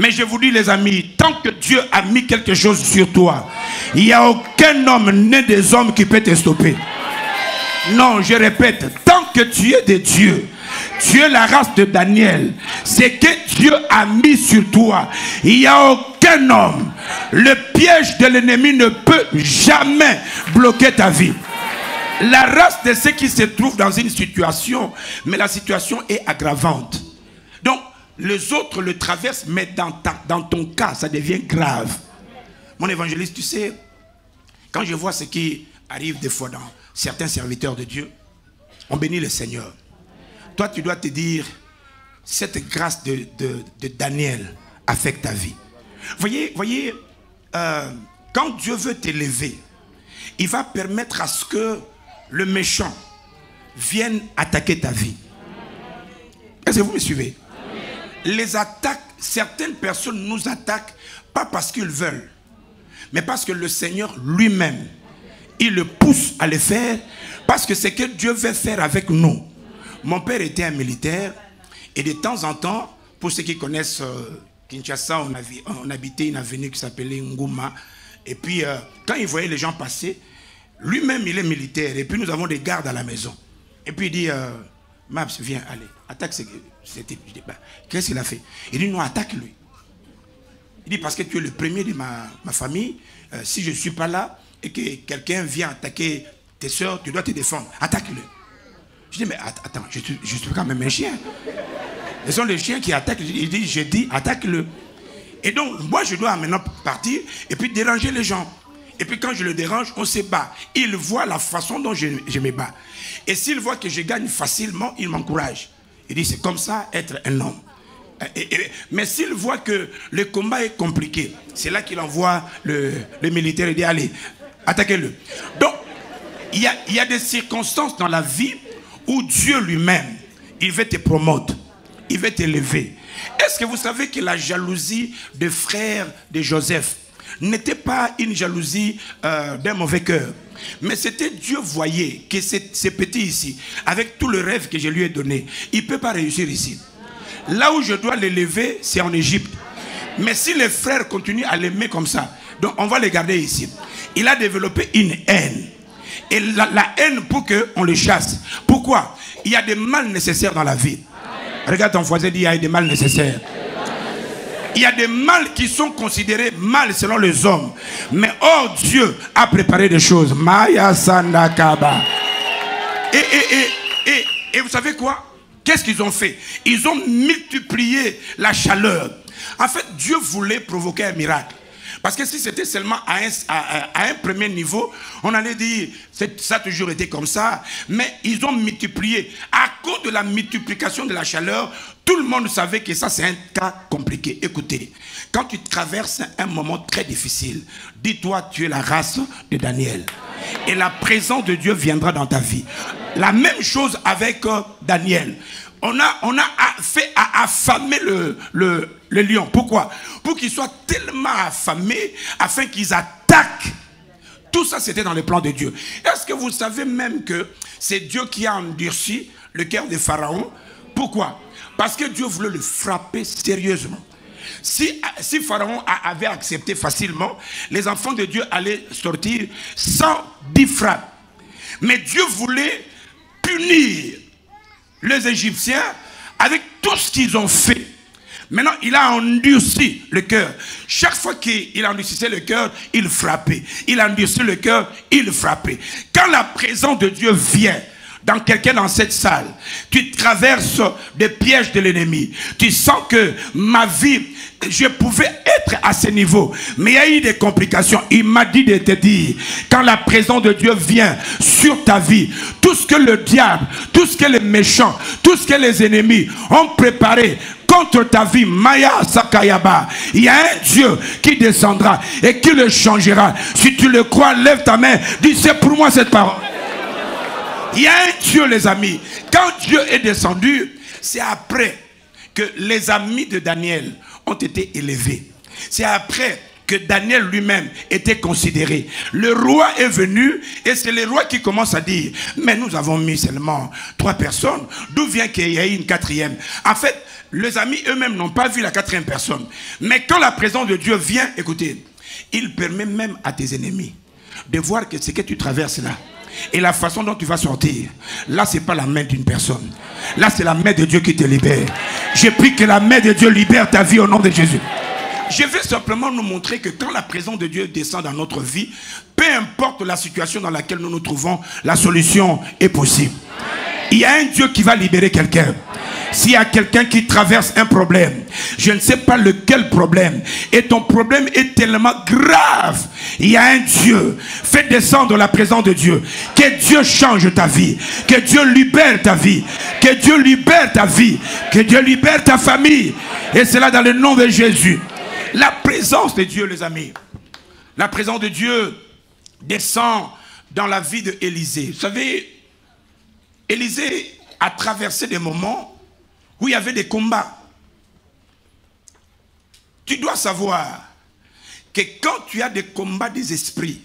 Speaker 4: Mais je vous dis les amis, tant que Dieu a mis quelque chose sur toi, il n'y a aucun homme né des hommes qui peut te stopper. Non, je répète, tant que tu es de Dieu, tu es la race de Daniel, c'est que Dieu a mis sur toi. Il n'y a aucun homme. Le piège de l'ennemi ne peut jamais bloquer ta vie. La race de ceux qui se trouvent dans une situation, mais la situation est aggravante. Donc, les autres le traversent, mais dans ton cas, ça devient grave. Mon évangéliste, tu sais, quand je vois ce qui arrive des fois dans certains serviteurs de Dieu, on bénit le Seigneur. Toi, tu dois te dire, cette grâce de Daniel affecte ta vie. Voyez, quand Dieu veut t'élever, il va permettre à ce que le méchant vienne attaquer ta vie. Est-ce que vous me suivez? Les attaques, certaines personnes nous attaquent, pas parce qu'ils veulent, mais parce que le Seigneur lui-même, il le pousse à le faire, parce que c'est que Dieu veut faire avec nous. Mon père était un militaire, et de temps en temps, pour ceux qui connaissent Kinshasa, on habitait une avenue qui s'appelait Ngouma, et puis quand il voyait les gens passer, lui-même il est militaire, et puis nous avons des gardes à la maison. Et puis il dit, Mabs, viens, allez, attaque ce type. Je dis, bah, qu'est-ce qu'il a fait? Il dit, non, attaque-lui. Il dit, parce que tu es le premier de ma famille, si je ne suis pas là, et que quelqu'un vient attaquer tes soeurs, tu dois te défendre. Attaque-le. Je dis, mais attends, je suis quand même un chien. Ce sont les chiens qui attaquent. Il dit, je dis, attaque-le. Et donc, moi, je dois maintenant partir et puis déranger les gens. Et puis quand je le dérange, on se bat. Il voit la façon dont je me bats. Et s'il voit que je gagne facilement, il m'encourage. Il dit, c'est comme ça, être un homme. Mais s'il voit que le combat est compliqué, c'est là qu'il envoie le militaire et dit, allez, attaquez-le. Donc, il y a des circonstances dans la vie où Dieu lui-même, il veut te promouvoir, il veut t'élever. Est-ce que vous savez que la jalousie des frères de Joseph n'était pas une jalousie d'un mauvais cœur, mais c'était Dieu voyait que ces petits ici, avec tout le rêve que je lui ai donné, il ne peut pas réussir ici. Là où je dois l'élever, c'est en Égypte. Mais si les frères continuent à l'aimer comme ça, donc on va les garder ici. Il a développé une haine. Et la haine pour qu'on le chasse. Pourquoi? Il y a des mal nécessaires dans la vie. Regarde ton voisin, dit il y a des mal nécessaires. Il y a des mal qui sont considérés mal selon les hommes. Mais or Dieu a préparé des choses. Maya Sandakaba. Et vous savez quoi? Qu'est-ce qu'ils ont fait? Ils ont multiplié la chaleur. En fait, Dieu voulait provoquer un miracle. Parce que si c'était seulement à un premier niveau, on allait dire, ça a toujours été comme ça. Mais ils ont multiplié. À cause de la multiplication de la chaleur, tout le monde savait que ça c'est un cas compliqué. Écoutez, quand tu traverses un moment très difficile, dis-toi, tu es la race de Daniel. Et la présence de Dieu viendra dans ta vie. La même chose avec Daniel. On a fait affamer le lion. Pourquoi? Pour qu'ils soient tellement affamés afin qu'ils attaquent. Tout ça, c'était dans le plan de Dieu. Est-ce que vous savez même que c'est Dieu qui a endurci le cœur de Pharaon? Pourquoi? Parce que Dieu voulait le frapper sérieusement. Si Pharaon avait accepté facilement, les enfants de Dieu allaient sortir sans 10 frappes. Mais Dieu voulait punir les Égyptiens avec tout ce qu'ils ont fait. Maintenant, il a endurci le cœur. Chaque fois qu'il endurcissait le cœur, il frappait. Il endurcissait le cœur, il frappait. Quand la présence de Dieu vient dans quelqu'un dans cette salle, tu traverses des pièges de l'ennemi. Tu sens que ma vie, je pouvais être à ce niveau, mais il y a eu des complications. Il m'a dit de te dire, quand la présence de Dieu vient sur ta vie, tout ce que le diable, tout ce que les méchants, tout ce que les ennemis ont préparé contre ta vie, Maya Sakayaba, il y a un Dieu qui descendra et qui le changera. Si tu le crois, lève ta main, dis c'est pour moi cette parole. Il y a un Dieu, les amis. Quand Dieu est descendu, c'est après que les amis de Daniel ont été élevés. C'est après que Daniel lui-même était considéré. Le roi est venu et c'est le roi qui commence à dire, mais nous avons mis seulement 3 personnes, d'où vient qu'il y ait une 4e? En fait, les amis eux-mêmes n'ont pas vu la 4e personne. Mais quand la présence de Dieu vient, écoutez, il permet même à tes ennemis de voir que ce que tu traverses là, et la façon dont tu vas sortir, là c'est pas la main d'une personne, là c'est la main de Dieu qui te libère. Je prie que la main de Dieu libère ta vie au nom de Jésus. Je vais simplement nous montrer que quand la présence de Dieu descend dans notre vie, peu importe la situation dans laquelle nous nous trouvons, la solution est possible. Il y a un Dieu qui va libérer quelqu'un. S'il y a quelqu'un qui traverse un problème, je ne sais pas lequel problème, et ton problème est tellement grave, il y a un Dieu. Fais descendre la présence de Dieu. Que Dieu change ta vie. Que Dieu libère ta vie. Que Dieu libère ta vie. Que Dieu libère ta famille. Et cela dans le nom de Jésus. La présence de Dieu, les amis. La présence de Dieu descend dans la vie d'Élisée. Vous savez, Élisée a traversé des moments où il y avait des combats. Tu dois savoir que quand tu as des combats des esprits,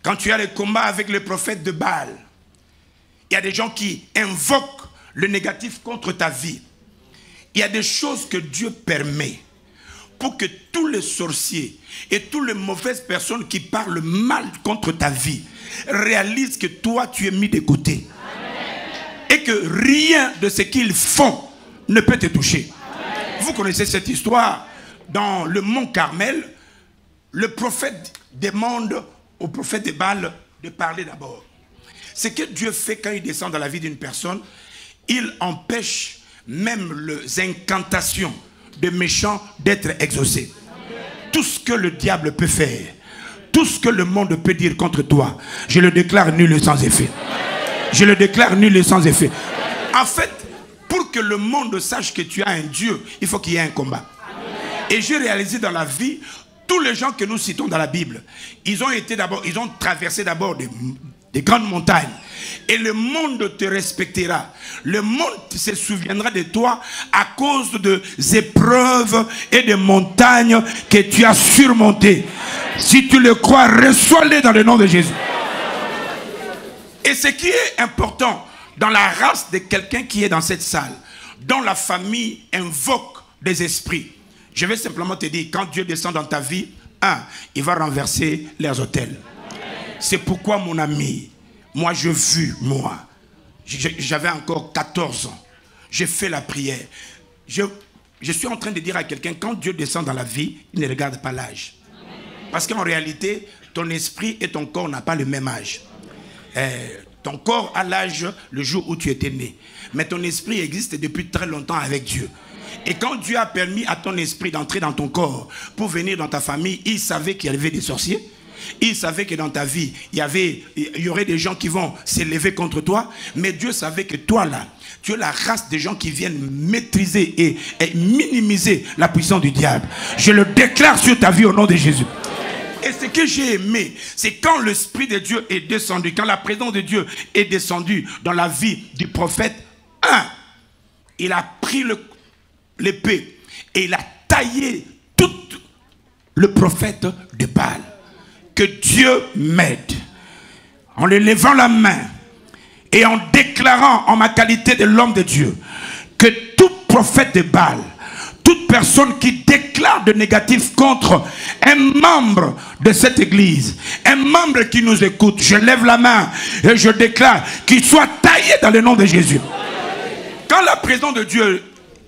Speaker 4: quand tu as des combats avec les prophètes de Baal, il y a des gens qui invoquent le négatif contre ta vie. Il y a des choses que Dieu permet pour que tous les sorciers et toutes les mauvaises personnes qui parlent mal contre ta vie réalisent que toi tu es mis de côté. Et que rien de ce qu'ils font ne peut te toucher. Vous connaissez cette histoire. Dans le mont Carmel, le prophète demande au prophète de Baal de parler d'abord. Ce que Dieu fait quand il descend dans la vie d'une personne, il empêche même les incantations de méchants d'être exaucées. Tout ce que le diable peut faire, tout ce que le monde peut dire contre toi, je le déclare nul et sans effet. Je le déclare nul et sans effet. En fait, pour que le monde sache que tu as un Dieu, il faut qu'il y ait un combat. Et j'ai réalisé dans la vie, tous les gens que nous citons dans la Bible, ils ont traversé d'abord des grandes montagnes. Et le monde te respectera. Le monde se souviendra de toi à cause des épreuves et des montagnes que tu as surmontées. Si tu le crois, reçois-les dans le nom de Jésus. Et ce qui est important dans la race de quelqu'un qui est dans cette salle, dont la famille invoque des esprits, je vais simplement te dire, quand Dieu descend dans ta vie, il va renverser les autels. C'est pourquoi, mon ami, moi j'ai vu, j'avais encore 14 ans, j'ai fait la prière. Je suis en train de dire à quelqu'un, quand Dieu descend dans la vie, il ne regarde pas l'âge. Parce qu'en réalité, ton esprit et ton corps n'ont pas le même âge. Ton corps a l'âge le jour où tu étais né. Mais ton esprit existe depuis très longtemps avec Dieu. Et quand Dieu a permis à ton esprit d'entrer dans ton corps pour venir dans ta famille, il savait qu'il y avait des sorciers. Il savait que dans ta vie, il y aurait des gens qui vont s'élever contre toi. Mais Dieu savait que toi là, tu es la race des gens qui viennent maîtriser et minimiser la puissance du diable. Je le déclare sur ta vie au nom de Jésus. Et ce que j'ai aimé, c'est quand l'Esprit de Dieu est descendu, quand la présence de Dieu est descendue dans la vie du prophète, il a pris l'épée et il a taillé tout le prophète de Baal. Que Dieu m'aide en le levant la main et en déclarant en ma qualité de l'homme de Dieu que tout prophète de Baal, toute personne qui déclare de négatif contre un membre de cette église, un membre qui nous écoute, je lève la main et je déclare qu'il soit taillé dans le nom de Jésus. Quand la présence de Dieu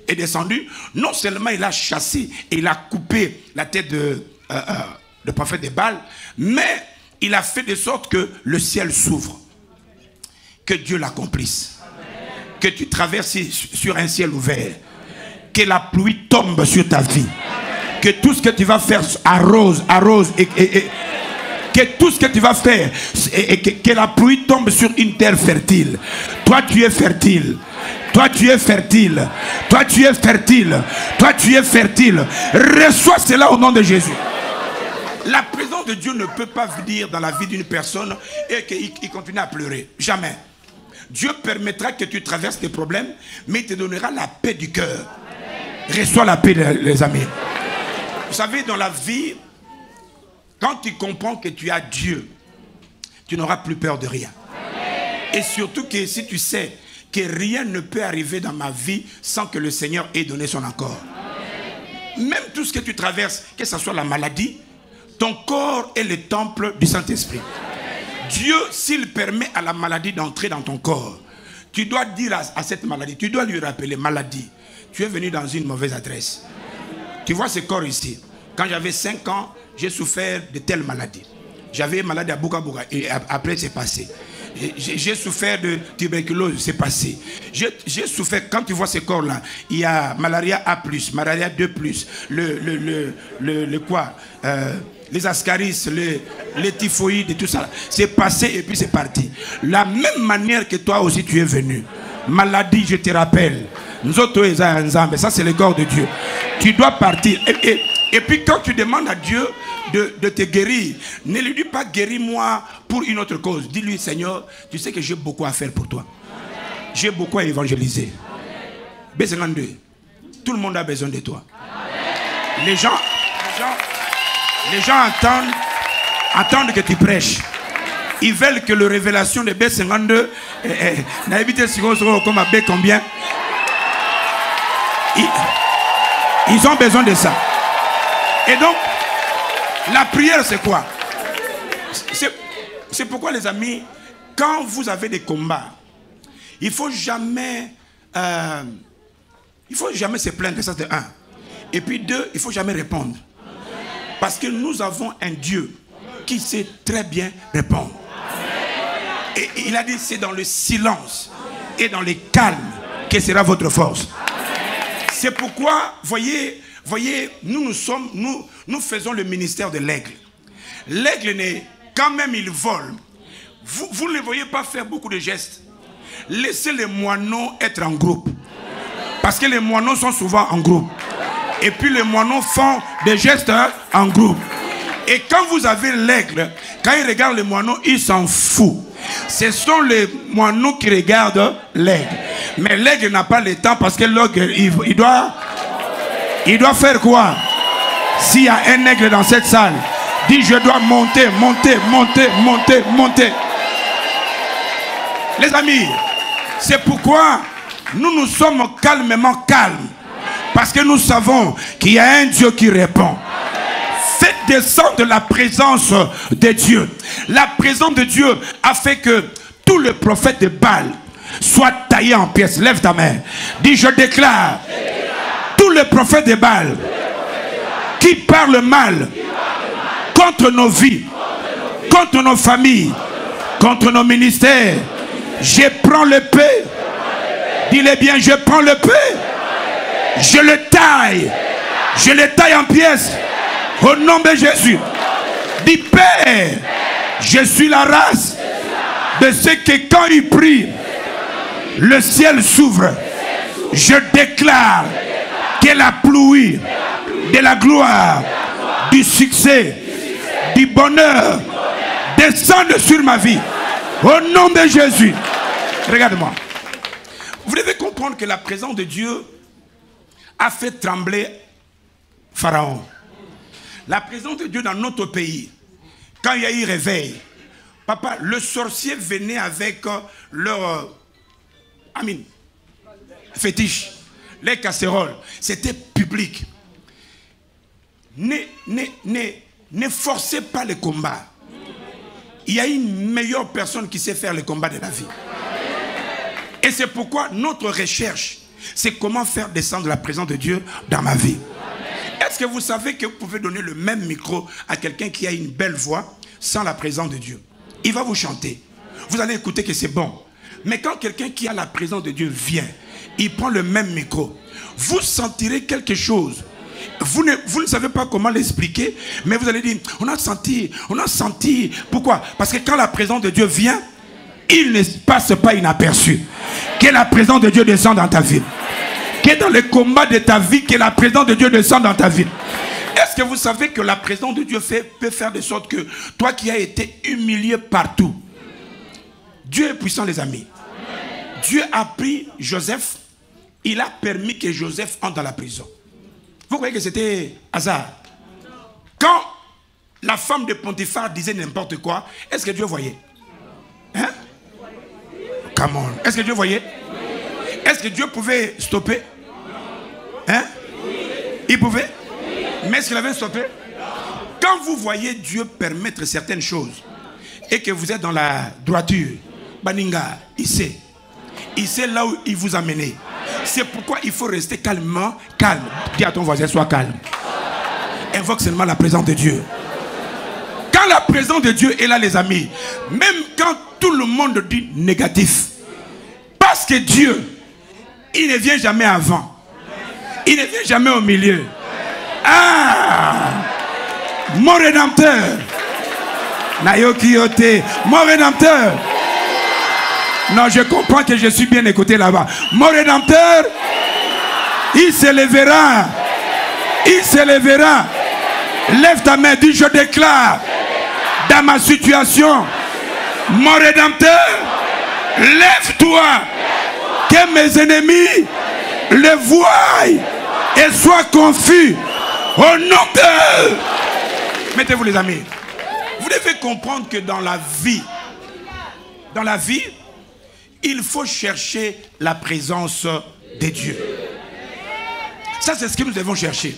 Speaker 4: est descendue, non seulement il a chassé et il a coupé la tête de prophète de Baal, mais il a fait de sorte que le ciel s'ouvre. Que Dieu l'accomplisse. Que tu traverses sur un ciel ouvert. Que la pluie tombe sur ta vie. Que tout ce que tu vas faire arrose et que tout ce que tu vas faire, que la pluie tombe sur une terre fertile. Toi tu es fertile. Toi tu es fertile. Toi tu es fertile. Toi tu es fertile. Reçois cela au nom de Jésus. La présence de Dieu ne peut pas venir dans la vie d'une personne et qu'il continue à pleurer. Jamais. Dieu permettra que tu traverses tes problèmes, mais il te donnera la paix du cœur. Reçois la paix, les amis. Vous savez, dans la vie, quand tu comprends que tu as Dieu, tu n'auras plus peur de rien. Et surtout que si tu sais que rien ne peut arriver dans ma vie sans que le Seigneur ait donné son accord. Même tout ce que tu traverses, que ce soit la maladie, ton corps est le temple du Saint-Esprit. Dieu, s'il permet à la maladie d'entrer dans ton corps, tu dois dire à cette maladie, tu dois lui rappeler, maladie, tu es venu dans une mauvaise adresse. Tu vois ce corps ici. Quand j'avais 5 ans, j'ai souffert de telle maladie. J'avais une maladie à Bouga Bouga et après c'est passé. J'ai souffert de tuberculose, c'est passé. J'ai souffert, quand tu vois ce corps-là, il y a malaria A+, malaria 2+, le quoi les ascaris, les typhoïdes et tout ça. C'est passé et puis c'est parti. La même manière que toi aussi tu es venu. Maladie, je te rappelle. Nous autres, ça c'est le corps de Dieu. Tu dois partir. Et puis quand tu demandes à Dieu de te guérir, ne lui dis pas guéris-moi pour une autre cause. Dis-lui, Seigneur, tu sais que j'ai beaucoup à faire pour toi. J'ai beaucoup à évangéliser. B52, tout le monde a besoin de toi. Les gens attendent que tu prêches. Ils veulent que la révélation de B52 comme à B combien. Ils ont besoin de ça. Et donc, la prière, c'est quoi? C'est pourquoi, les amis, quand vous avez des combats, il ne faut jamais se plaindre, ça c'est 1. Et puis 2, il ne faut jamais répondre. Parce que nous avons un Dieu qui sait très bien répondre. Et il a dit, c'est dans le silence et dans le calme que sera votre force. C'est pourquoi, voyez, nous faisons le ministère de l'aigle. L'aigle, quand même il vole, vous ne le voyez pas faire beaucoup de gestes. Laissez les moineaux être en groupe. Parce que les moineaux sont souvent en groupe. Et puis les moineaux font des gestes en groupe. Et quand vous avez l'aigle, quand il regarde les moineaux, il s'en fout. Ce sont les moineaux qui regardent l'aigle. Mais l'aigle n'a pas le temps parce que l'aigle, il doit faire quoi? S'il y a un aigle dans cette salle, dit je dois monter. Les amis, c'est pourquoi nous sommes calmement calmes. Parce que nous savons qu'il y a un Dieu qui répond. Faites descendre la présence de Dieu. La présence de Dieu a fait que tous les prophètes de Baal soient taillés en pièces. Lève ta main. Dis je déclare. Tous les prophètes de Baal qui parlent mal contre nos vies, contre nos familles, contre nos ministères. Je prends l'épée. Dis-le bien, je prends l'épée. Je le taille en pièces au nom de Jésus. Dis Père, je suis la race de ceux que quand ils prient, le ciel s'ouvre. Je déclare que la pluie de la gloire, du succès, du bonheur descende sur ma vie au nom de Jésus. Regarde-moi. Vous devez comprendre que la présence de Dieu a fait trembler Pharaon. La présence de Dieu dans notre pays, quand il y a eu réveil, papa, le sorcier venait avec leur fétiche, les casseroles. C'était public. Ne forcez pas le combat. Il y a une meilleure personne qui sait faire le combat de la vie. Et c'est pourquoi notre recherche, c'est comment faire descendre la présence de Dieu dans ma vie. Est-ce que vous savez que vous pouvez donner le même micro à quelqu'un qui a une belle voix sans la présence de Dieu? Il va vous chanter. Vous allez écouter que c'est bon. Mais quand quelqu'un qui a la présence de Dieu vient, il prend le même micro, vous sentirez quelque chose. Vous ne savez pas comment l'expliquer, mais vous allez dire, on a senti. Pourquoi? Parce que quand la présence de Dieu vient, il ne passe pas inaperçu. Que la présence de Dieu descende dans ta vie. Que dans le combat de ta vie, que la présence de Dieu descende dans ta vie. Est-ce que vous savez que la présence de Dieu peut faire de sorte que toi qui as été humilié partout, Dieu est puissant, les amis. Dieu a pris Joseph, il a permis que Joseph entre dans la prison. Vous croyez que c'était hasard? Quand la femme de Potiphar disait n'importe quoi, est-ce que Dieu voyait? Hein? Come on. Est-ce que Dieu voyait? Est-ce que Dieu pouvait stopper? Hein? Il pouvait? Mais est-ce qu'il avait stoppé? Quand vous voyez Dieu permettre certaines choses et que vous êtes dans la droiture, Baninga, il sait là où il vous a mené. C'est pourquoi il faut rester calme. Dis à ton voisin, sois calme. Invoque seulement la présence de Dieu. Quand la présence de Dieu est là, les amis, même quand tout le monde dit négatif, parce que Dieu, il ne vient jamais avant. Il ne vient jamais au milieu. Ah! Mon Rédempteur. Nayoki Yote. Mon Rédempteur. Non, je comprends que je suis bien écouté là-bas. Mon Rédempteur, il se lèvera. Il se lèvera. Lève ta main, dis je déclare dans ma situation. Mon Rédempteur, lève-toi. Que mes ennemis le voient et soient confus. Au nom de... Mettez-vous les amis. Vous devez comprendre que dans la vie, il faut chercher la présence de Dieu. Ça, c'est ce que nous devons chercher.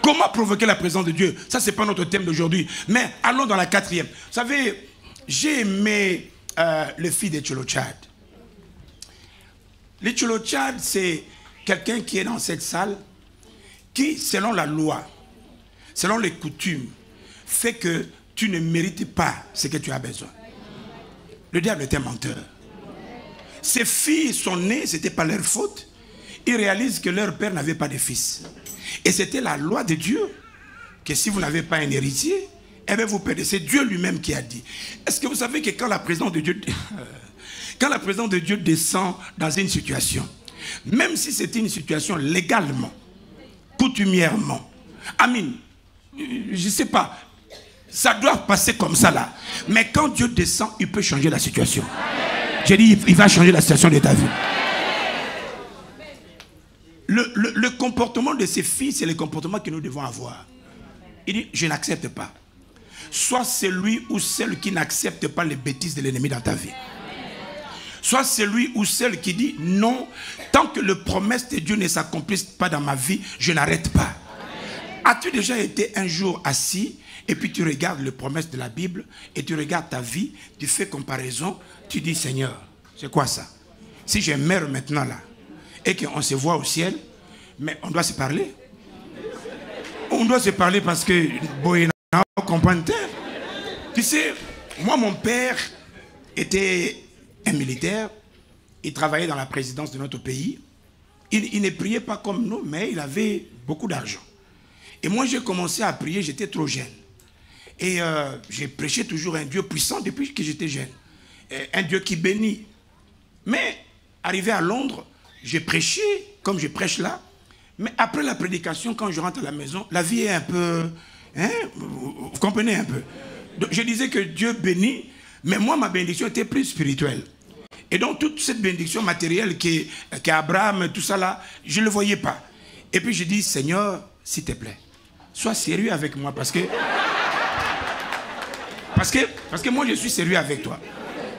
Speaker 4: Comment provoquer la présence de Dieu? Ça, ce n'est pas notre thème d'aujourd'hui. Mais allons dans la 4e. Vous savez, j'ai aimé le fils de Tcholo Tchad. Le Tcholo Tchad, c'est quelqu'un qui est dans cette salle, qui, selon la loi, selon les coutumes, fait que tu ne mérites pas ce que tu as besoin. Le diable est un menteur. Ces filles sont nées, ce n'était pas leur faute. Ils réalisent que leur père n'avait pas de fils. Et c'était la loi de Dieu que si vous n'avez pas un héritier, eh bien vous perdez. C'est Dieu lui-même qui a dit. Est-ce que vous savez que quand la présence de Dieu descend dans une situation, même si c'est une situation légalement, coutumièrement, Amen, je ne sais pas, ça doit passer comme ça là. Mais quand Dieu descend, il peut changer la situation. J'ai dit, il va changer la situation de ta vie. Le comportement de ces filles, c'est le comportement que nous devons avoir. Il dit, je n'accepte pas. Sois celui ou celle qui n'accepte pas les bêtises de l'ennemi dans ta vie. Sois celui ou celle qui dit, non, tant que les promesses de Dieu ne s'accomplissent pas dans ma vie, je n'arrête pas. As-tu déjà été un jour assis et puis tu regardes les promesses de la Bible et tu regardes ta vie, tu fais comparaison, tu dis, Seigneur, c'est quoi ça? Si je meurs maintenant là, et qu'on se voit au ciel, mais on doit se parler. On doit se parler parce que tu sais, moi mon père était un militaire, il travaillait dans la présidence de notre pays, il ne priait pas comme nous, mais il avait beaucoup d'argent. Et moi j'ai commencé à prier, j'étais trop jeune. Et j'ai prêché toujours un Dieu puissant depuis que j'étais jeune. Un Dieu qui bénit. Mais arrivé à Londres, j'ai prêché comme je prêche là. Mais après la prédication, quand je rentre à la maison, la vie est un peu... Hein, vous comprenez un peu? Donc, je disais que Dieu bénit, mais moi ma bénédiction était plus spirituelle. Et donc toute cette bénédiction matérielle qu'Abraham, tout ça là, je ne le voyais pas. Et puis je dis, Seigneur, s'il te plaît, sois sérieux avec moi parce que moi je suis sérieux avec toi.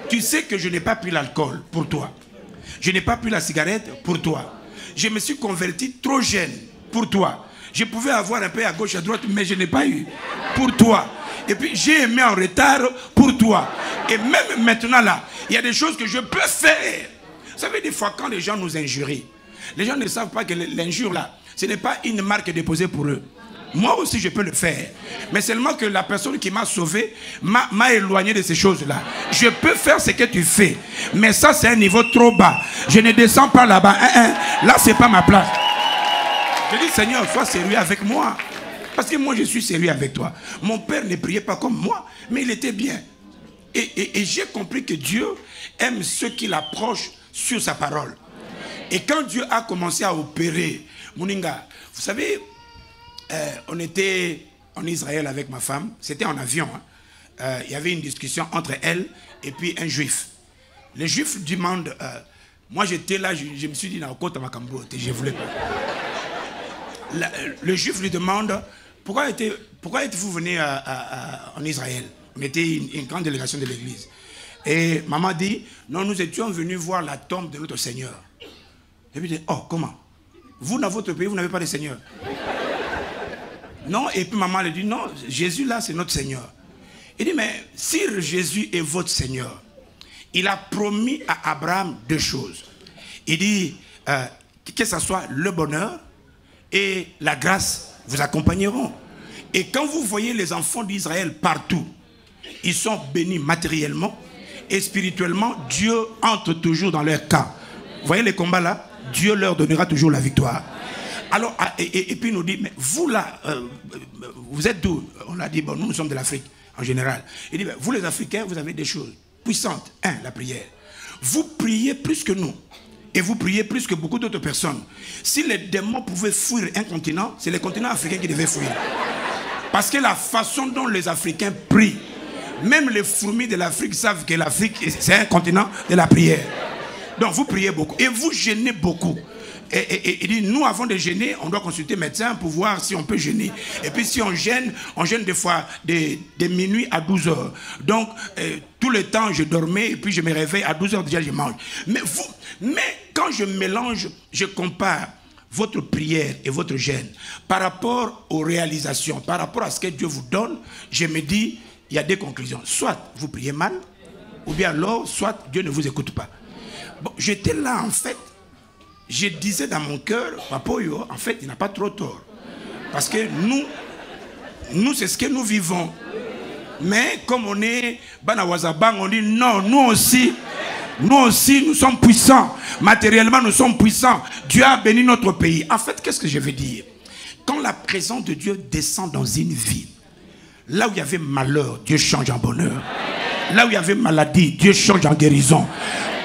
Speaker 4: Tu sais que je n'ai pas pris l'alcool pour toi. Je n'ai pas pris la cigarette pour toi. Je me suis converti trop jeune pour toi. Je pouvais avoir un peu à gauche, à droite, mais je n'ai pas eu pour toi. Et puis j'ai aimé en retard pour toi. Et même maintenant là, il y a des choses que je peux faire. Vous savez, des fois quand les gens nous injurient, les gens ne savent pas que l'injure là, ce n'est pas une marque déposée pour eux. Moi aussi je peux le faire. Mais seulement que la personne qui m'a sauvé m'a éloigné de ces choses-là. Je peux faire ce que tu fais. Mais ça c'est un niveau trop bas. Je ne descends pas là-bas. Là c'est pas ma place. Je dis Seigneur, sois sérieux avec moi. Parce que moi je suis sérieux avec toi. Mon père ne priait pas comme moi, mais il était bien. Et j'ai compris que Dieu aime ceux qui l'approchent sur sa parole. Et quand Dieu a commencé à opérer, Mouninga, vous savez, on était en Israël avec ma femme, c'était en avion. Hein. Il y avait une discussion entre elle et puis un juif. Le juif demande, moi j'étais là, je me suis dit, je voulais pas. Le juif lui demande, pourquoi pourquoi êtes-vous venu en Israël? On était une grande délégation de l'église. Et maman dit, non, nous étions venus voir la tombe de notre Seigneur. Et puis dit, oh, comment? Vous, dans votre pays, vous n'avez pas de Seigneur. Non, et puis maman lui dit, non, Jésus là, c'est notre Seigneur. Il dit, mais si Jésus est votre Seigneur, il a promis à Abraham 2 choses. Il dit, que ce soit le bonheur et la grâce vous accompagneront. Et quand vous voyez les enfants d'Israël partout, ils sont bénis matériellement et spirituellement, Dieu entre toujours dans leur camp. Vous voyez les combats là? Dieu leur donnera toujours la victoire. Alors, et puis il nous dit, mais vous là, vous êtes d'où? On a dit, bon, nous sommes de l'Afrique en général. Il dit, ben, vous les Africains, vous avez des choses puissantes. 1, la prière. Vous priez plus que nous. Et vous priez plus que beaucoup d'autres personnes. Si les démons pouvaient fuir un continent, c'est les continents africains qui devaient fuir. Parce que la façon dont les Africains prient, même les fourmis de l'Afrique savent que l'Afrique, c'est un continent de la prière. Donc vous priez beaucoup. Et vous jeûnez beaucoup. Et il dit, nous, avant de jeûner, on doit consulter le médecin pour voir si on peut jeûner. Et puis si on jeûne des fois de minuit à 12 heures. Donc, tout le temps, je dormais et puis je me réveille à 12 heures, déjà je mange. Mais quand je mélange, je compare votre prière et votre jeûne par rapport aux réalisations, par rapport à ce que Dieu vous donne, je me dis, il y a 2 conclusions. Soit vous priez mal, ou bien alors, soit Dieu ne vous écoute pas. Bon, j'étais là en fait. Je disais dans mon cœur, Papoyo, en fait, il n'a pas trop tort. Parce que nous c'est ce que nous vivons. Mais comme on est Banawazabang, on dit non, nous aussi, nous sommes puissants. Matériellement, nous sommes puissants. Dieu a béni notre pays. En fait, qu'est-ce que je veux dire? Quand la présence de Dieu descend dans une vie, là où il y avait malheur, Dieu change en bonheur. Là où il y avait maladie, Dieu change en guérison.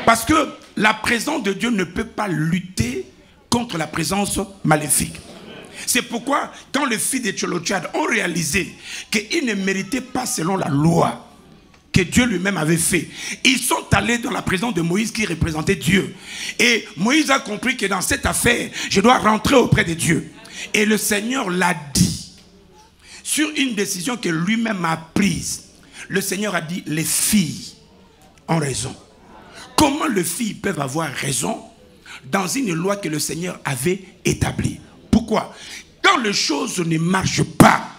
Speaker 4: Parce que la présence de Dieu ne peut pas lutter contre la présence maléfique. C'est pourquoi, quand les filles de Tcholotchad ont réalisé qu'ils ne méritaient pas selon la loi que Dieu lui-même avait fait, ils sont allés dans la présence de Moïse qui représentait Dieu. Et Moïse a compris que dans cette affaire, je dois rentrer auprès de Dieu. Et le Seigneur l'a dit. Sur une décision que lui-même a prise, le Seigneur a dit, les filles ont raison. Comment les filles peuvent avoir raison dans une loi que le Seigneur avait établie? Pourquoi? Quand les choses ne marchent pas,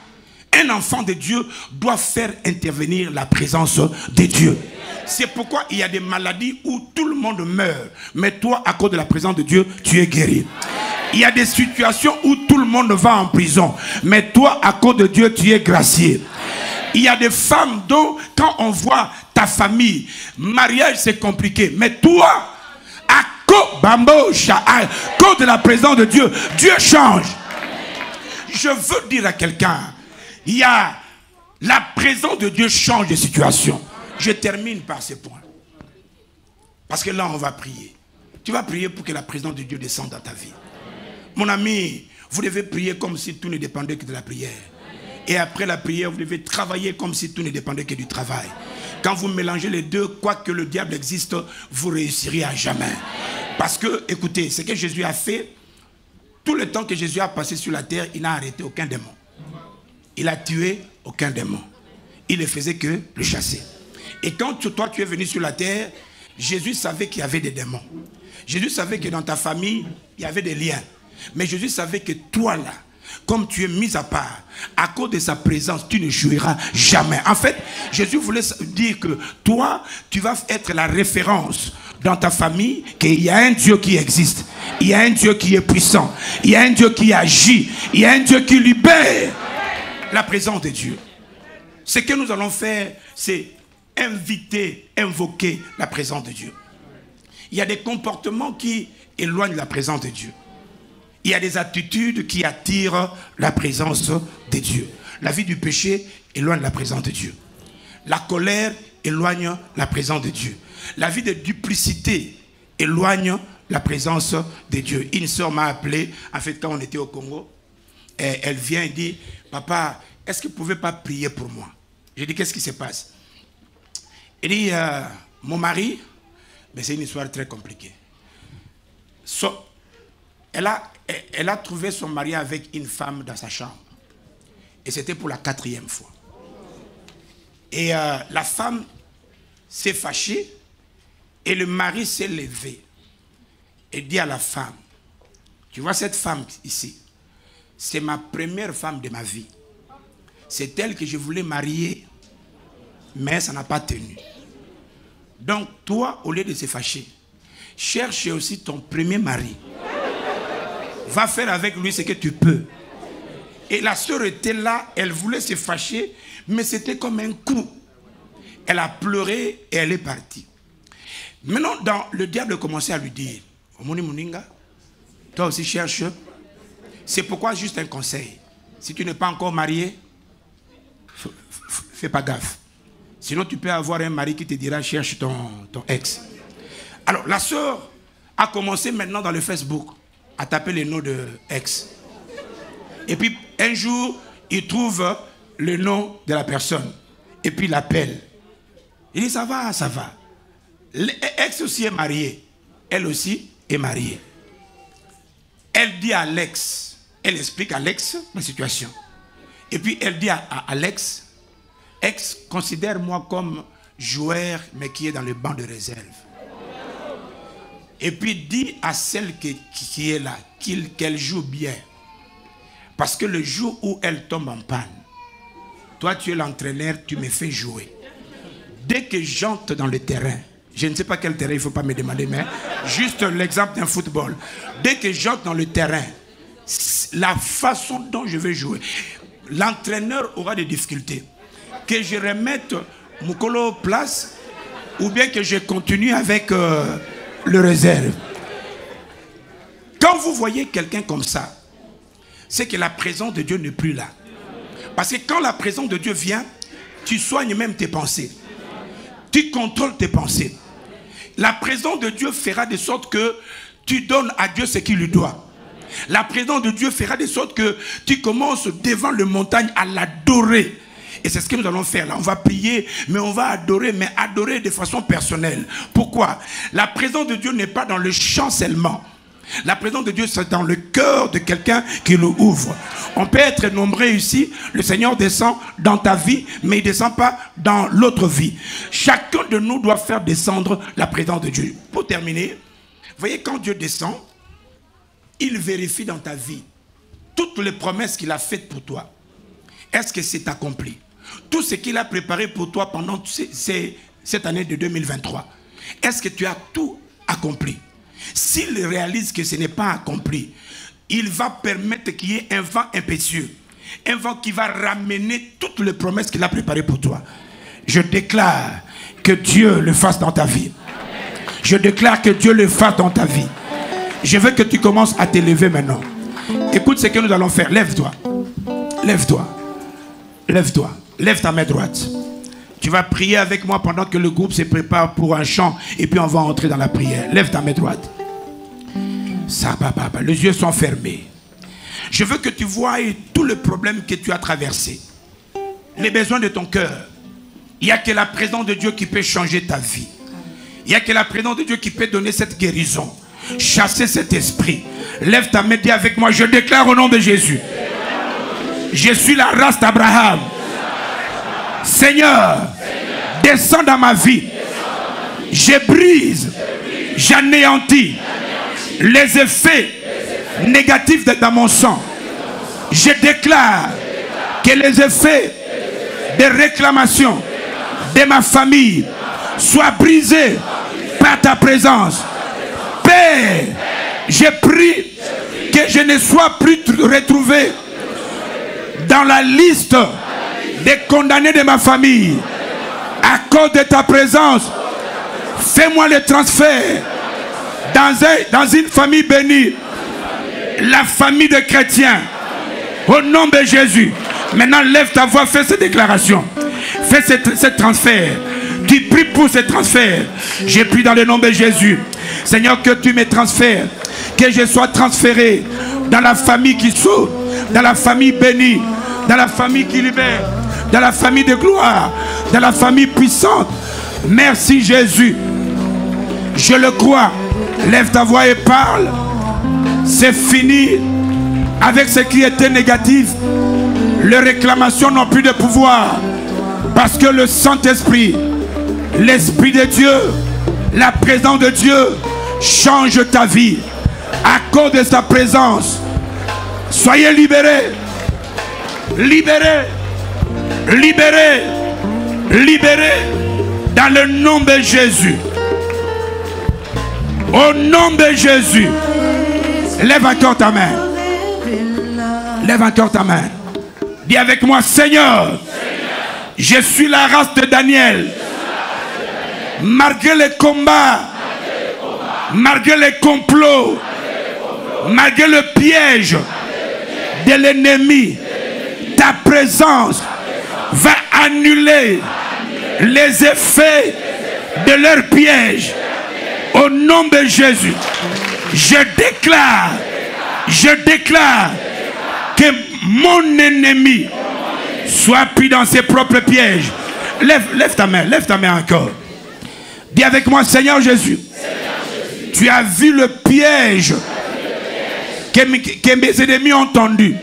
Speaker 4: un enfant de Dieu doit faire intervenir la présence de Dieu. C'est pourquoi il y a des maladies où tout le monde meurt. Mais toi, à cause de la présence de Dieu, tu es guéri. Il y a des situations où tout le monde va en prison. Mais toi, à cause de Dieu, tu es gracié. Il y a des femmes dont, quand on voit ta famille, mariage c'est compliqué. Mais toi, à cause de la présence de Dieu, Dieu change. Je veux dire à quelqu'un, il y a la présence de Dieu change de situation. Je termine par ce point. Parce que là, on va prier. Tu vas prier pour que la présence de Dieu descende dans ta vie. Mon ami, vous devez prier comme si tout ne dépendait que de la prière. Et après la prière, vous devez travailler comme si tout ne dépendait que du travail. Quand vous mélangez les deux, quoi que le diable existe, vous réussirez à jamais. Parce que, écoutez, ce que Jésus a fait, tout le temps que Jésus a passé sur la terre, il n'a arrêté aucun démon. Il a tué aucun démon. Il ne faisait que le chasser. Et quand toi, tu es venu sur la terre, Jésus savait qu'il y avait des démons. Jésus savait que dans ta famille, il y avait des liens. Mais Jésus savait que toi là, comme tu es mis à part, à cause de sa présence, tu ne jouiras jamais. En fait, Jésus voulait dire que toi, tu vas être la référence dans ta famille, qu'il y a un Dieu qui existe. Il y a un Dieu qui est puissant. Il y a un Dieu qui agit. Il y a un Dieu qui libère. La présence de Dieu. Ce que nous allons faire, c'est inviter, invoquer la présence de Dieu. Il y a des comportements qui éloignent la présence de Dieu. Il y a des attitudes qui attirent la présence de Dieu. La vie du péché éloigne la présence de Dieu. La colère éloigne la présence de Dieu. La vie de duplicité éloigne la présence de Dieu. Une sœur m'a appelé, en fait, quand on était au Congo, et elle vient et dit, papa, est-ce que vous ne pouvez pas prier pour moi? J'ai dit, qu'est-ce qui se passe? Elle dit, mon mari, mais c'est une histoire très compliquée. Elle a trouvé son mari avec une femme dans sa chambre. Et c'était pour la 4e fois. Et la femme s'est fâchée et le mari s'est levé et dit à la femme, tu vois cette femme ici, c'est ma première femme de ma vie. C'est elle que je voulais marier, mais ça n'a pas tenu. Donc toi, au lieu de se fâcher, cherche aussi ton premier mari. Va faire avec lui ce que tu peux. Et la sœur était là, elle voulait se fâcher, mais c'était comme un coup. Elle a pleuré et elle est partie. Maintenant, le diable a commencé à lui dire, Omoni Moninga, toi aussi cherche. C'est pourquoi juste un conseil. Si tu n'es pas encore marié, fais pas gaffe. Sinon tu peux avoir un mari qui te dira cherche ton ex. Alors la sœur a commencé maintenant dans le Facebook à taper les noms de ex. Et puis un jour, il trouve le nom de la personne. Et puis il l'appelle. Il dit ça va, ça va. L'ex aussi est mariée. Elle aussi est mariée. Elle dit à l'ex, elle explique à l'ex la situation. Et puis elle dit à l'ex, ex, considère-moi comme joueur, mais qui est dans le banc de réserve. Et puis dit à celle qui est là, qu'elle joue bien. Parce que le jour où elle tombe en panne, toi tu es l'entraîneur, tu me fais jouer. Dès que j'entre dans le terrain, je ne sais pas quel terrain, il ne faut pas me demander, mais juste l'exemple d'un football. Dès que j'entre dans le terrain, la façon dont je vais jouer, l'entraîneur aura des difficultés. Que je remette Moukolo place ou bien que je continue avec le réserve. Quand vous voyez quelqu'un comme ça, c'est que la présence de Dieu n'est plus là. Parce que quand la présence de Dieu vient, tu soignes même tes pensées. Tu contrôles tes pensées. La présence de Dieu fera de sorte que tu donnes à Dieu ce qu'il lui doit. La présence de Dieu fera de sorte que tu commences devant le montagne à l'adorer. Et c'est ce que nous allons faire là. On va prier, mais on va adorer, mais adorer de façon personnelle. Pourquoi? La présence de Dieu n'est pas dans le chant seulement. La présence de Dieu, c'est dans le cœur de quelqu'un qui le ouvre. On peut être nombreux ici, le Seigneur descend dans ta vie, mais il ne descend pas dans l'autre vie. Chacun de nous doit faire descendre la présence de Dieu. Pour terminer, voyez, quand Dieu descend, il vérifie dans ta vie toutes les promesses qu'il a faites pour toi. Est-ce que c'est accompli? Tout ce qu'il a préparé pour toi pendant cette année de 2023, est-ce que tu as tout accompli? S'il réalise que ce n'est pas accompli, il va permettre qu'il y ait un vent impétueux. Un vent qui va ramener toutes les promesses qu'il a préparées pour toi. Je déclare que Dieu le fasse dans ta vie. Je déclare que Dieu le fasse dans ta vie. Je veux que tu commences à t'élever maintenant. Écoute ce que nous allons faire. Lève-toi. Lève-toi. Lève-toi. Lève ta main droite. Tu vas prier avec moi pendant que le groupe se prépare pour un chant. Et puis on va entrer dans la prière. Lève ta main droite. Les yeux sont fermés. Je veux que tu voies tous les problèmes que tu as traversés. Les besoins de ton cœur. Il n'y a que la présence de Dieu qui peut changer ta vie. Il n'y a que la présence de Dieu qui peut donner cette guérison. Chasser cet esprit. Lève ta main, dis avec moi. Je déclare au nom de Jésus. Je suis la race d'Abraham. Seigneur, descends dans ma vie. Je brise, j'anéantis les effets négatifs dans mon sang. Je déclare que les effets de réclamation de ma famille soient brisés par ta présence. Père, je prie que je ne sois plus retrouvé dans la liste des condamnés de ma famille. À cause de ta présence, fais-moi le transfert dans une famille bénie, la famille de chrétiens, au nom de Jésus. Maintenant lève ta voix, fais cette déclaration, fais ce transfert. Tu pries pour ce transfert. J'ai pris dans le nom de Jésus, Seigneur, que tu me transfères, que je sois transféré dans la famille qui sauve, dans la famille bénie, dans la famille qui libère, dans la famille de gloire, dans la famille puissante. Merci Jésus. Je le crois. Lève ta voix et parle. C'est fini avec ce qui était négatif. Les réclamations n'ont plus de pouvoir. Parce que le Saint-Esprit, l'Esprit de Dieu, la présence de Dieu change ta vie. À cause de sa présence, soyez libérés. Libérés. Libérés. Libérés. Dans le nom de Jésus. Au nom de Jésus. Lève encore ta main. Lève encore ta main. Dis avec moi, Seigneur, je suis la race de Daniel. Malgré les combats, malgré les complots, malgré le piège de l'ennemi, ta présence va annuler les effets de leur piège. Au nom de Jésus, je déclare que mon ennemi soit pris dans ses propres pièges. Lève ta main encore. Dis avec moi, Seigneur Jésus, tu as vu le piège que mes ennemis ont tendu.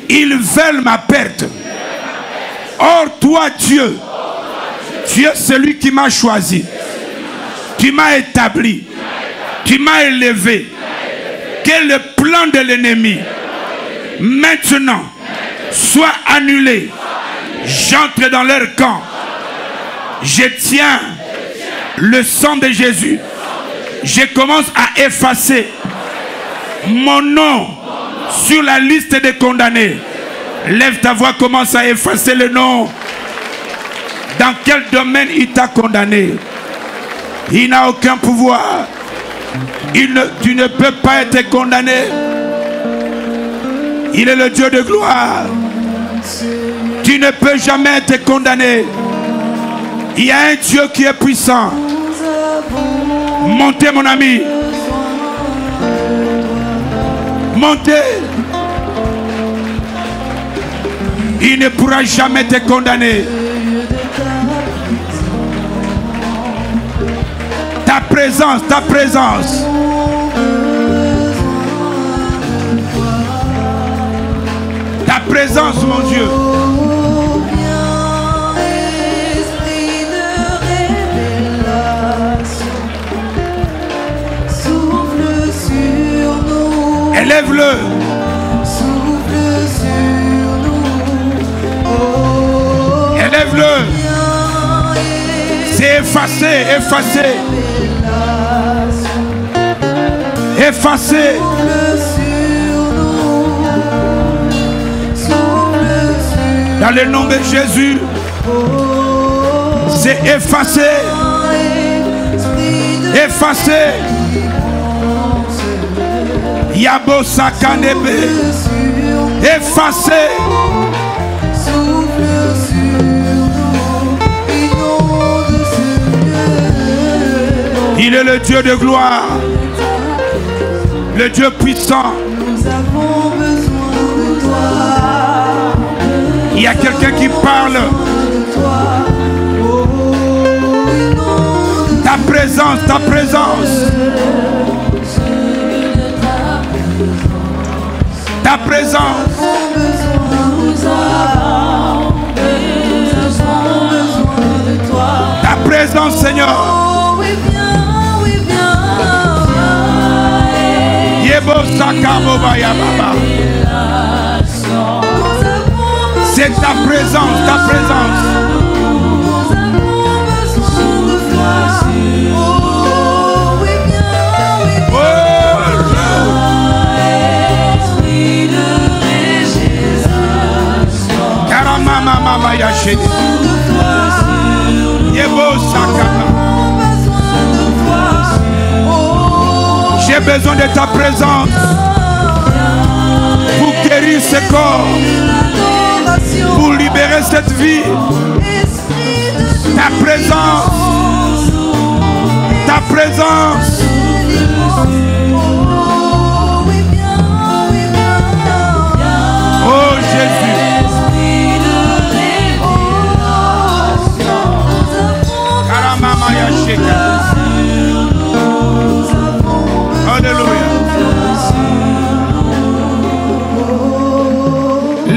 Speaker 4: Ils veulent ma perte. Or toi, Dieu, tu es celui qui m'a choisi. Tu m'as établi. Tu m'as élevé. Que le plan de l'ennemi maintenant soit annulé. J'entre dans leur camp. Je tiens le sang de Jésus. Je commence à effacer mon nom sur la liste des condamnés. Lève ta voix, commence à effacer le nom. Dans quel domaine il t'a condamné? Il n'a aucun pouvoir. Tu ne peux pas être condamné. Il est le Dieu de gloire. Tu ne peux jamais être condamné. Il y a un Dieu qui est puissant. Montez, mon ami. Montez. Il ne pourra jamais te condamner. Ta présence, ta présence. Ta présence, mon Dieu. Élève-le. Élève-le. C'est effacé, effacé. Effacé. Dans le nom de Jésus, c'est effacé. Effacé. Yabo Sakanebe. Effacé. Il est le Dieu de gloire, le Dieu puissant. Il y a quelqu'un qui parle. Ta présence, ta présence. Ta présence. Ta présence, Seigneur. C'est ta présence, ta présence. J'ai besoin de ta présence pour guérir ce corps, pour libérer cette vie. Ta présence, ta présence. Oh Jésus. Alléluia.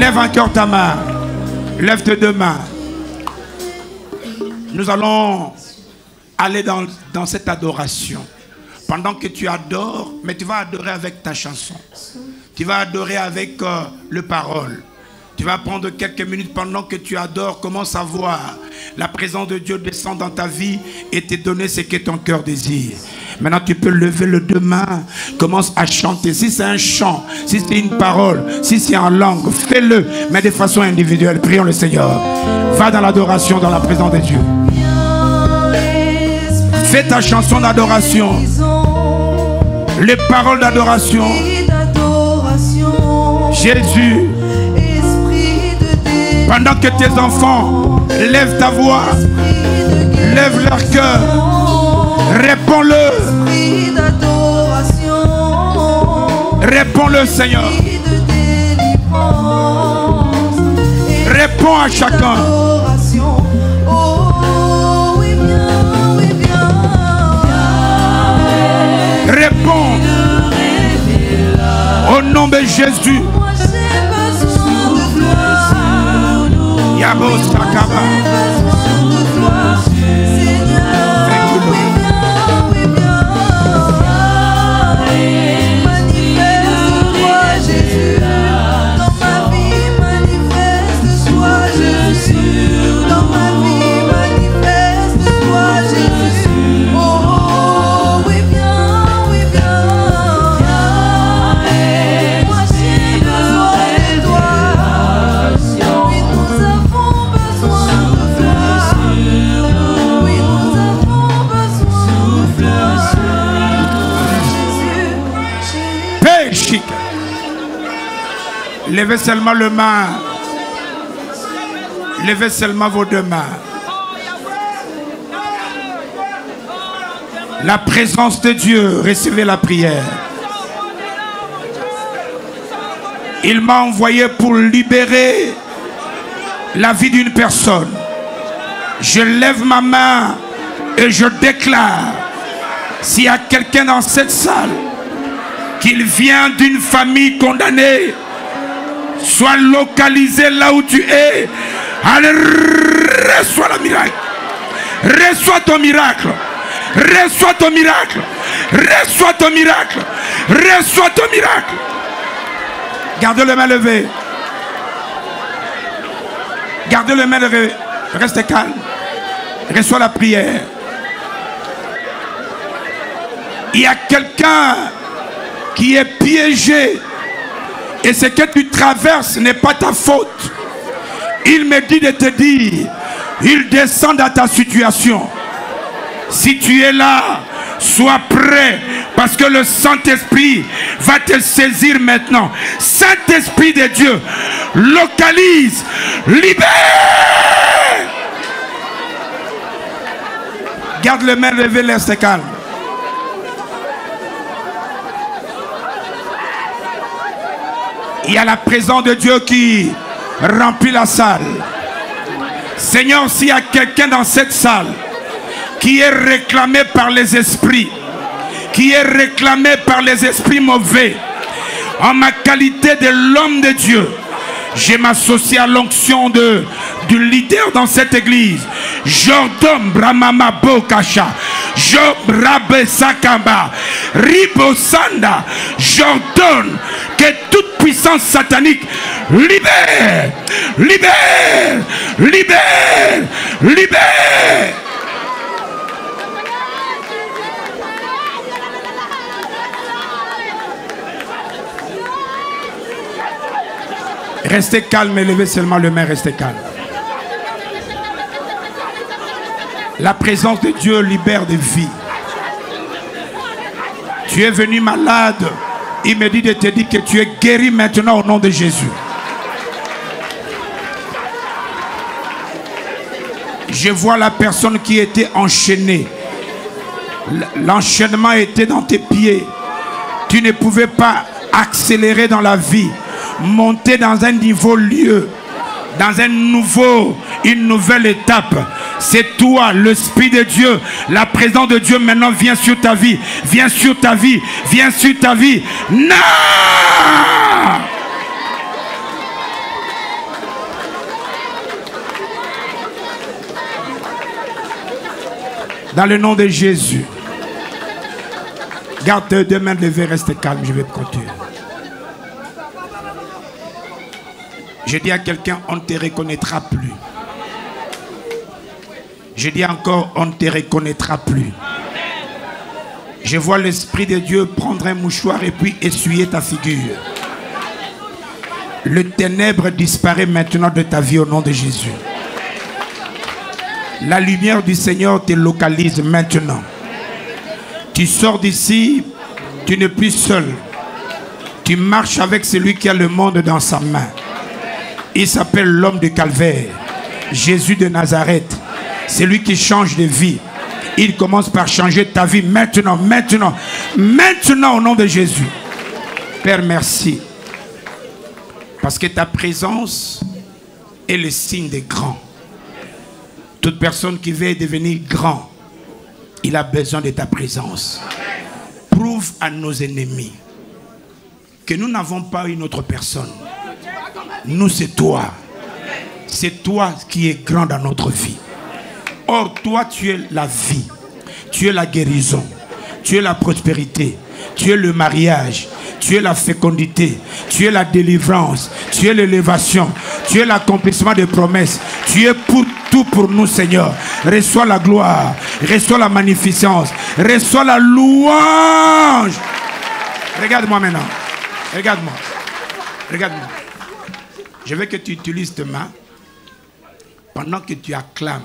Speaker 4: Lève encore ta main. Lève tes deux mains. Nous allons aller dans cette adoration. Pendant que tu adores, mais tu vas adorer avec ta chanson. Tu vas adorer avec le parole. Tu vas prendre quelques minutes pendant que tu adores. Commence à voir la présence de Dieu descendre dans ta vie et te donner ce que ton cœur désire. Maintenant, tu peux lever les deux mains. Commence à chanter. Si c'est un chant, si c'est une parole, si c'est en langue, fais-le, mais de façon individuelle. Prions le Seigneur. Va dans l'adoration, dans la présence de Dieu. Fais ta chanson d'adoration. Les paroles d'adoration. Jésus. Pendant que tes enfants lèvent ta voix, lèvent leur cœur, réponds-le. Réponds-le, Seigneur. Réponds à chacun. Réponds au nom de Jésus. Yabo Sakaba. Levez seulement le main. Levez seulement vos deux mains. La présence de Dieu, recevez la prière. Il m'a envoyé pour libérer la vie d'une personne. Je lève ma main et je déclare, s'il y a quelqu'un dans cette salle qu'il vient d'une famille condamnée, sois localisé là où tu es. Allez, reçois le miracle. Reçois ton miracle. Reçois ton miracle. Reçois ton miracle. Reçois ton miracle. Gardez les mains levées. Gardez les mains levées. Restez calme. Reçois la prière. Il y a quelqu'un qui est piégé. Et ce que tu traverses n'est pas ta faute. Il me dit de te dire, il descend dans ta situation. Si tu es là, sois prêt, parce que le Saint-Esprit va te saisir maintenant. Saint-Esprit de Dieu, localise, libère. Garde les mains levées, laisse calme. Il y a la présence de Dieu qui remplit la salle. Seigneur, s'il y a quelqu'un dans cette salle qui est réclamé par les esprits, qui est réclamé par les esprits mauvais, en ma qualité de l'homme de Dieu, je m'associe à l'onction du leader dans cette église. J'ordonne Bramama Bokasha, Jobrabe Sakamba, Ribosanda. J'ordonne que toute puissance satanique libère, libère, libère, libère. Restez calme et levez seulement le main, restez calme. La présence de Dieu libère des vies. Tu es venu malade. Il me dit de te dire que tu es guéri maintenant au nom de Jésus. Je vois la personne qui était enchaînée. L'enchaînement était dans tes pieds. Tu ne pouvais pas accélérer dans la vie. Monter dans un nouveau lieu, dans une nouvelle étape. C'est toi, l'Esprit de Dieu, la présence de Dieu maintenant vient sur ta vie, vient sur ta vie, vient sur ta vie. Non! Dans le nom de Jésus. Garde tes deux mains levées, reste calme, je vais continuer. Je dis à quelqu'un, on ne te reconnaîtra plus. Je dis encore, on ne te reconnaîtra plus. Je vois l'Esprit de Dieu prendre un mouchoir et puis essuyer ta figure. Le ténèbre disparaît maintenant de ta vie au nom de Jésus. La lumière du Seigneur te localise maintenant. Tu sors d'ici, tu n'es plus seul. Tu marches avec celui qui a le monde dans sa main. Il s'appelle l'homme de Calvaire, Jésus de Nazareth. C'est lui qui change de vie. Il commence par changer ta vie maintenant, maintenant, maintenant au nom de Jésus. Père, merci. Parce que ta présence est le signe des grands. Toute personne qui veut devenir grand, il a besoin de ta présence. Prouve à nos ennemis que nous n'avons pas une autre personne. Nous, c'est toi. C'est toi qui es grand dans notre vie. Or, toi, tu es la vie. Tu es la guérison. Tu es la prospérité. Tu es le mariage. Tu es la fécondité. Tu es la délivrance. Tu es l'élévation. Tu es l'accomplissement des promesses. Tu es pour tout pour nous, Seigneur. Reçois la gloire. Reçois la magnificence. Reçois la louange. Regarde-moi maintenant. Regarde-moi. Regarde-moi. Je veux que tu utilises tes mains. Pendant que tu acclames,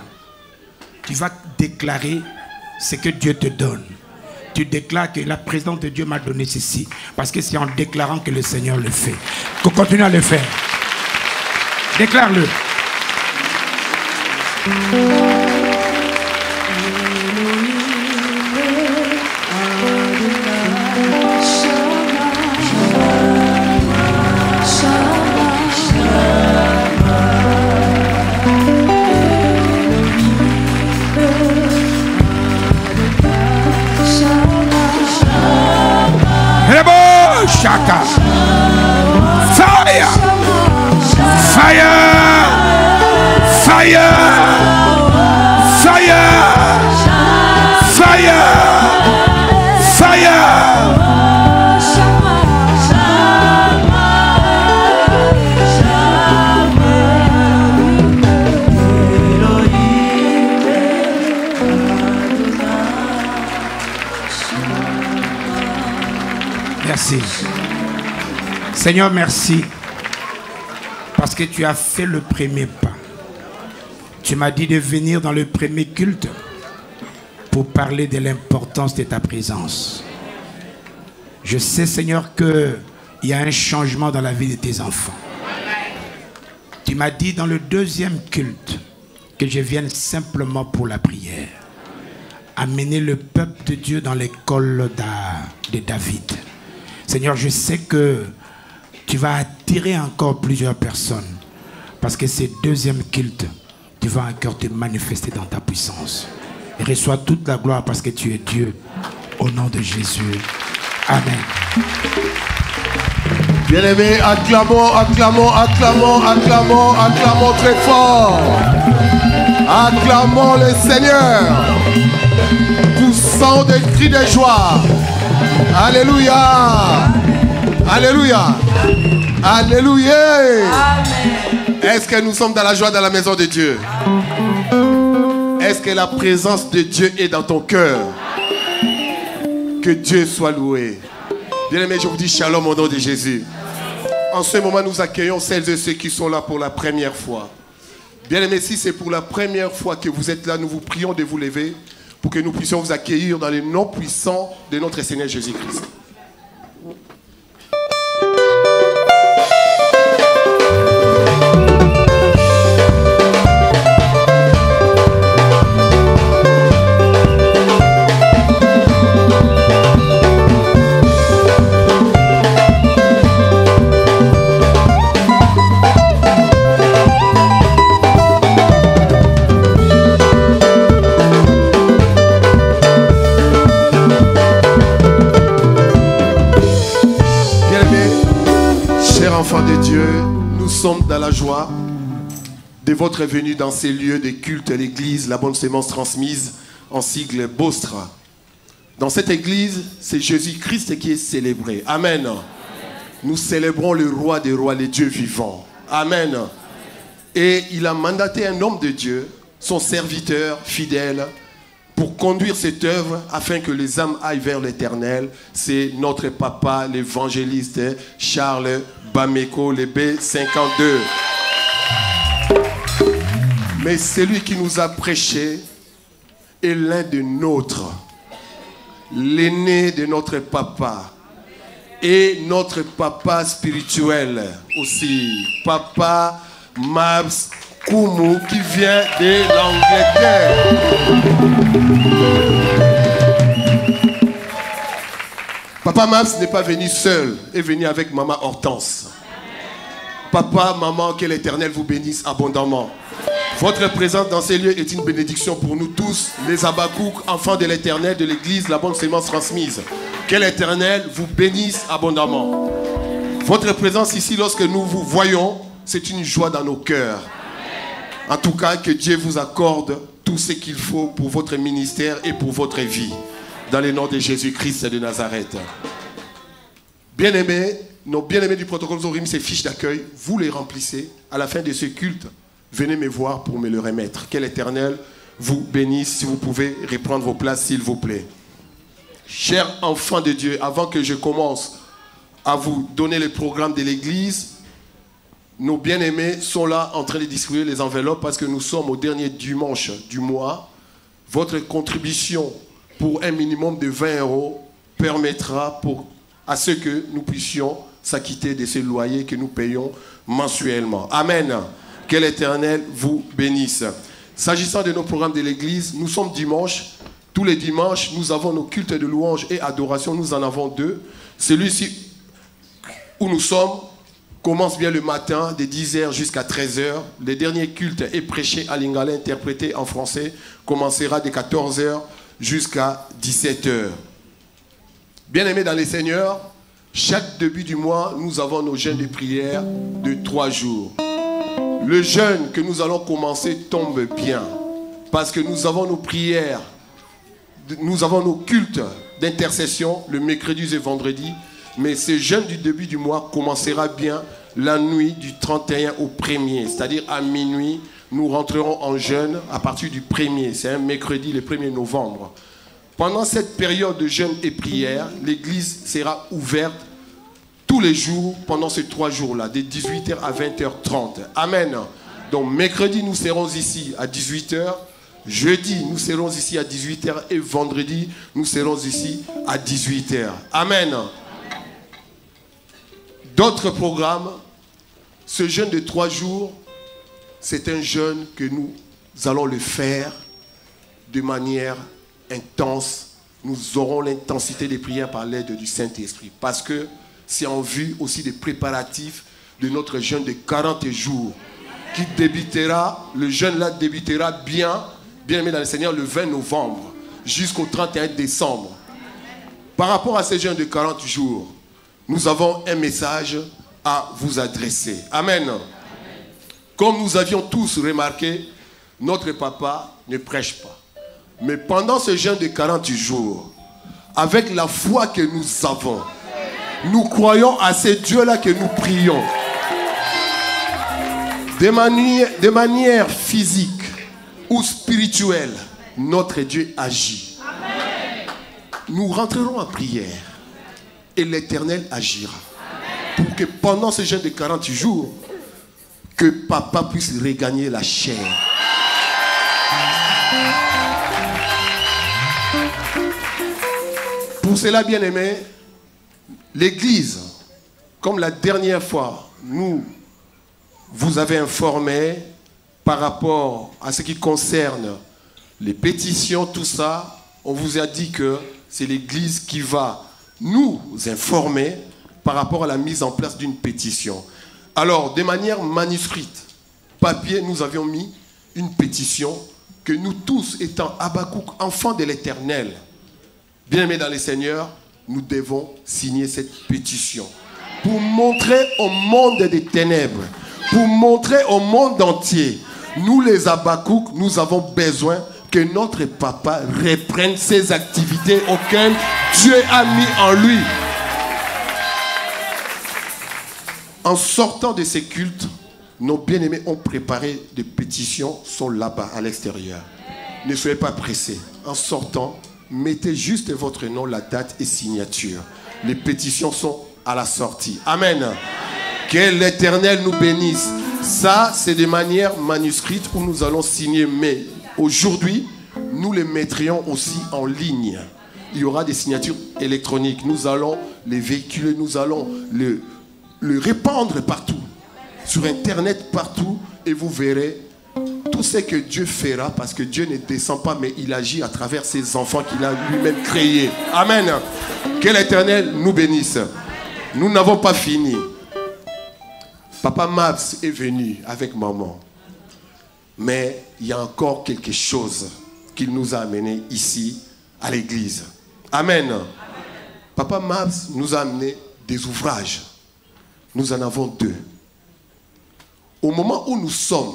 Speaker 4: tu vas déclarer ce que Dieu te donne. Tu déclares que la présence de Dieu m'a donné ceci. Parce que c'est en déclarant que le Seigneur le fait. Continue à le faire. Déclare-le. Shaka. Fire! Fire! Fire! Fire! Fire! Fire! Merci. Seigneur, merci. Parce que tu as fait le premier pas. Tu m'as dit de venir dans le premier culte pour parler de l'importance de ta présence. Je sais, Seigneur, qu'il y a un changement dans la vie de tes enfants. Tu m'as dit dans le deuxième culte que je vienne simplement pour la prière. Amener le peuple de Dieu dans l'école de David. Seigneur, je sais que tu vas attirer encore plusieurs personnes. Parce que ce deuxième culte, tu vas encore te manifester dans ta puissance. Et reçois toute la gloire parce que tu es Dieu. Au nom de Jésus. Amen.
Speaker 1: Bien-aimés, acclamons, acclamons, acclamons, acclamons, acclamons très fort. Acclamons le Seigneur. Poussons des cris de joie. Alléluia. Alléluia. Alléluia. Est-ce que nous sommes dans la joie dans la maison de Dieu? Est-ce que la présence de Dieu est dans ton cœur? Que Dieu soit loué. Bien-aimés, je vous dis shalom au nom de Jésus. En ce moment, nous accueillons celles et ceux qui sont là pour la première fois. Bien-aimés, si c'est pour la première fois que vous êtes là, nous vous prions de vous lever pour que nous puissions vous accueillir dans le nom puissant de notre Seigneur Jésus-Christ. Enfants de Dieu, nous sommes dans la joie de votre venue dans ces lieux de culte, l'église, la bonne sémence transmise
Speaker 5: en sigle Bostra. Dans cette église, c'est Jésus-Christ qui est célébré. Amen. Nous célébrons le roi des rois, le Dieu vivant. Amen. Et il a mandaté un homme de Dieu, son serviteur fidèle, pour conduire cette œuvre afin que les âmes aillent vers l'éternel. C'est notre papa, l'évangéliste Charles Bameko, le B52. Mais celui qui nous a prêché est l'un de nôtres, l'aîné de notre papa et notre papa spirituel aussi, Papa Mabs Kumu, qui vient de l'Angleterre. Papa Mabs n'est pas venu seul, il est venu avec maman Hortense. Papa, maman, que l'Éternel vous bénisse abondamment. Votre présence dans ces lieux est une bénédiction pour nous tous, les Abakouk, enfants de l'Éternel, de l'Église, la bonne sémence transmise. Que l'Éternel vous bénisse abondamment. Votre présence ici, lorsque nous vous voyons, c'est une joie dans nos cœurs. En tout cas, que Dieu vous accorde tout ce qu'il faut pour votre ministère et pour votre vie. Dans le nom de Jésus-Christ de Nazareth. Bien-aimés, nos bien-aimés du protocole, vous aurez mis ces fiches d'accueil, vous les remplissez. À la fin de ce culte, venez me voir pour me le remettre. Que l'Éternel vous bénisse. Si vous pouvez reprendre vos places, s'il vous plaît. Chers enfants de Dieu, avant que je commence à vous donner le programme de l'Église, nos bien-aimés sont là en train de distribuer les enveloppes parce que nous sommes au dernier dimanche du mois. Votre contribution pour un minimum de 20 € permettra à ce que nous puissions s'acquitter de ce loyer que nous payons mensuellement. Amen. Que l'Éternel vous bénisse. S'agissant de nos programmes de l'Église, nous sommes dimanche. Tous les dimanches, nous avons nos cultes de louange et adoration. Nous en avons 2. Celui-ci où nous sommes commence bien le matin, de 10h jusqu'à 13h. Le dernier culte est prêché à Lingala, interprété en français, commencera de 14h jusqu'à 17h. Bien-aimés dans les Seigneurs, chaque début du mois, nous avons nos jeûnes de prière de 3 jours. Le jeûne que nous allons commencer tombe bien, parce que nous avons nos prières, nous avons nos cultes d'intercession le mercredi et vendredi, mais ce jeûne du début du mois commencera bien la nuit du 31 au 1er, c'est-à-dire à minuit, nous rentrerons en jeûne à partir du 1er, c'est un mercredi le 1er novembre. Pendant cette période de jeûne et prière, l'église sera ouverte tous les jours pendant ces 3 jours-là, de 18h à 20h30. Amen. Donc mercredi, nous serons ici à 18h. Jeudi, nous serons ici à 18h. Et vendredi, nous serons ici à 18h. Amen. D'autres programmes, ce jeûne de 3 jours, c'est un jeûne que nous allons le faire de manière intense. Nous aurons l'intensité des prières par l'aide du Saint-Esprit. Parce que c'est en vue aussi des préparatifs de notre jeûne de 40 jours. Qui débutera, le jeûne là débutera bien aimé dans le Seigneur, le 20 novembre jusqu'au 31 décembre. Par rapport à ce jeûne de 40 jours, nous avons un message à vous adresser. Amen. Comme nous avions tous remarqué, notre papa ne prêche pas. Mais pendant ce jeûne de 40 jours, avec la foi que nous avons, nous croyons à ce Dieu-là que nous prions. De manière physique ou spirituelle, notre Dieu agit. Amen. Nous rentrerons en prière et l'Éternel agira. Amen. Pour que pendant ce jeûne de 40 jours, que papa puisse regagner la chair. Pour cela, bien-aimés, l'Église, comme la dernière fois, vous avez informé par rapport à ce qui concerne les pétitions, tout ça, on vous a dit que c'est l'Église qui va nous informer par rapport à la mise en place d'une pétition. Alors, de manière manuscrite, papier, nous avions mis une pétition que nous tous, étant Abakouk, enfants de l'Éternel, bien-aimés dans les Seigneurs, nous devons signer cette pétition pour montrer au monde des ténèbres, pour montrer au monde entier, nous les Abakouk, nous avons besoin que notre papa reprenne ses activités auxquelles Dieu a mis en lui. En sortant de ces cultes, nos bien-aimés ont préparé des pétitions, sont là-bas à l'extérieur. Ne soyez pas pressés. En sortant, mettez juste votre nom, la date et signature. Les pétitions sont à la sortie. Amen. Que l'Éternel nous bénisse. Ça, c'est de manière manuscrite où nous allons signer. Mais aujourd'hui, nous les mettrions aussi en ligne. Il y aura des signatures électroniques. Nous allons les véhiculer, nous allons le répandre partout. Sur Internet, partout. Et vous verrez tout ce que Dieu fera, parce que Dieu ne descend pas, mais il agit à travers ses enfants qu'il a lui-même créés. Amen. Que l'Éternel nous bénisse. Nous n'avons pas fini. Papa Mabs est venu avec maman. Mais il y a encore quelque chose qu'il nous a amené ici, à l'église. Amen. Papa Mabs nous a amené des ouvrages. Nous en avons 2. Au moment où nous sommes,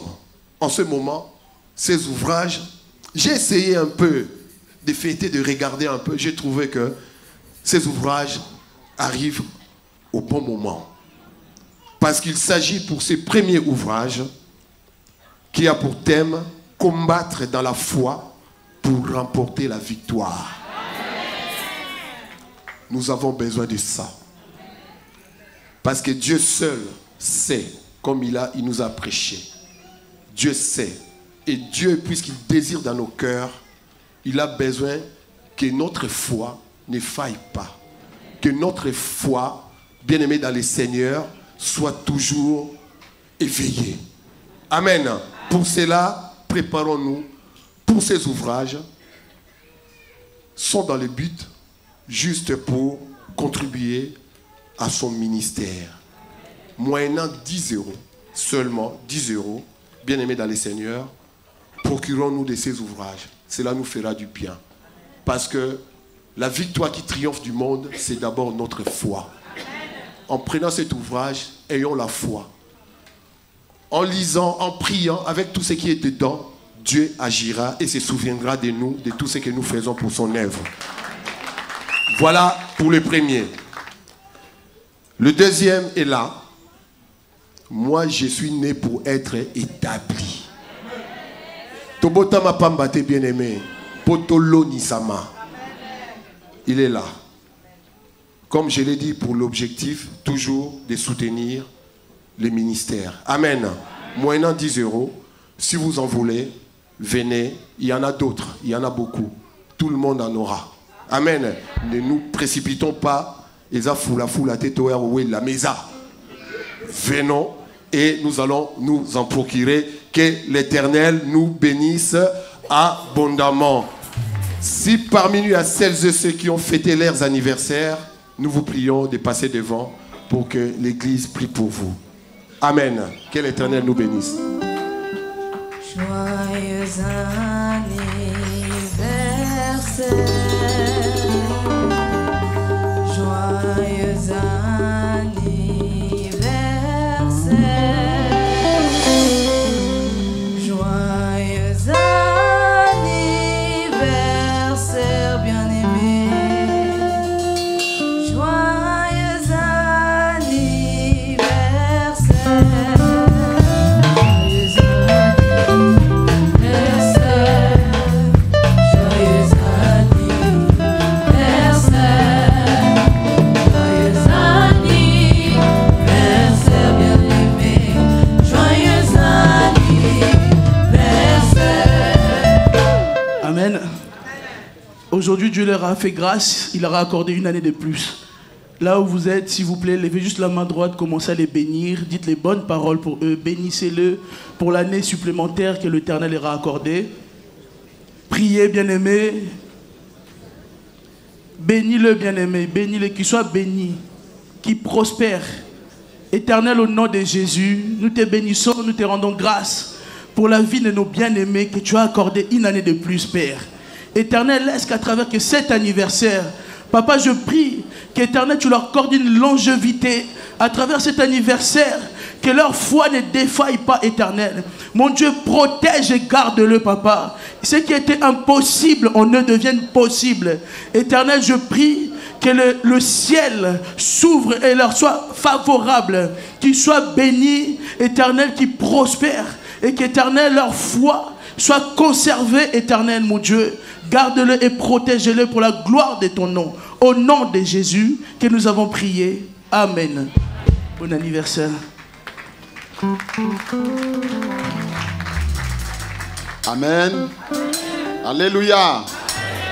Speaker 5: en ce moment, ces ouvrages, j'ai essayé un peu de fêter, de regarder un peu. J'ai trouvé que ces ouvrages arrivent au bon moment. Parce qu'il s'agit pour ces premiers ouvrages qui a pour thème « Combattre dans la foi pour remporter la victoire ». Nous avons besoin de ça. Parce que Dieu seul sait, comme il nous a prêché. Dieu sait. Et Dieu, puisqu'il désire dans nos cœurs, il a besoin que notre foi ne faille pas. Que notre foi, bien-aimée dans le Seigneur, soit toujours éveillée. Amen. Pour cela, préparons-nous pour ces ouvrages. Sont dans le but juste pour contribuer à son ministère. Moyennant 10 €, seulement 10 €, bien-aimés dans le Seigneur, procurons-nous de ces ouvrages. Cela nous fera du bien. Parce que la victoire qui triomphe du monde, c'est d'abord notre foi. En prenant cet ouvrage, ayons la foi. En lisant, en priant, avec tout ce qui est dedans, Dieu agira et se souviendra de nous, de tout ce que nous faisons pour son œuvre. Voilà pour le premier. Le deuxième est là. Moi, je suis né pour être établi. Tobota Mapamba, t'es bien-aimé. Potolo Nisama. Il est là. Comme je l'ai dit, pour l'objectif, toujours de soutenir les ministères. Amen. Moyennant 10 €, si vous en voulez, venez. Il y en a d'autres, il y en a beaucoup. Tout le monde en aura. Amen. Ne nous précipitons pas. La mesa. Venons et nous allons nous en procurer. Que l'Éternel nous bénisse abondamment. Si parmi nous il y a celles et ceux qui ont fêté leurs anniversaires, nous vous prions de passer devant pour que l'Église prie pour vous. Amen. Que l'Éternel nous bénisse.
Speaker 2: Joyeux anniversaire. Joyeux anniversaire. Joyeux anniversaire, bien-aimé. Joyeux anniversaire.
Speaker 6: Amen. Aujourd'hui, Dieu leur a fait grâce. Il leur a accordé une année de plus. Là où vous êtes, s'il vous plaît, levez juste la main droite, commencez à les bénir. Dites les bonnes paroles pour eux. Bénissez-le pour l'année supplémentaire que l'Éternel leur a accordée. Priez, bien-aimés. Bénis-le, bien-aimé. Bénis-le, qu'il soit béni, qu'il prospère. Éternel, au nom de Jésus, nous te bénissons, nous te rendons grâce pour la vie de nos bien-aimés que tu as accordé une année de plus, Père. Éternel, laisse qu'à travers que cet anniversaire, Papa, je prie qu'Éternel, tu leur accordes une longévité à travers cet anniversaire, Que leur foi ne défaille pas, Éternel. Mon Dieu, protège et garde-le, Papa. Ce qui était impossible en eux devienne possible. Éternel, je prie que le ciel s'ouvre et leur soit favorable. Qu'ils soient bénis, Éternel, qu'ils prospèrent. Et qu'Éternel, leur foi soit conservée, Éternel, mon Dieu. Garde-le et protège-le pour la gloire de ton nom. Au nom de Jésus que nous avons prié. Amen. Bon anniversaire.
Speaker 7: Amen. Alléluia.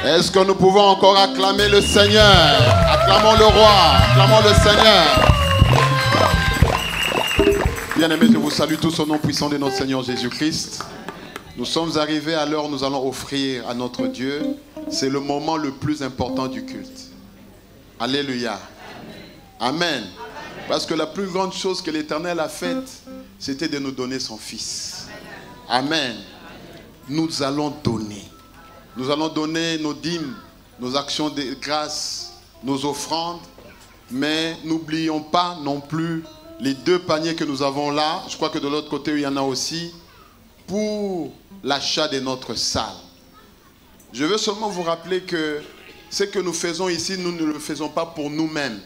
Speaker 7: Est-ce que nous pouvons encore acclamer le Seigneur? Acclamons le roi, acclamons le Seigneur. Bien-aimés, je vous salue tous au nom puissant de notre Seigneur Jésus-Christ. Nous sommes arrivés à l'heure où nous allons offrir à notre Dieu. C'est le moment le plus important du culte. Alléluia. Amen. Parce que la plus grande chose que l'Éternel a faite, c'était de nous donner son Fils. Amen. Nous allons donner. Nous allons donner nos dîmes, nos actions de grâce, nos offrandes. Mais n'oublions pas non plus les 2 paniers que nous avons là. Je crois que de l'autre côté, il y en a aussi. Pour l'achat de notre salle. Je veux seulement vous rappeler que ce que nous faisons ici, nous ne le faisons pas pour nous-mêmes.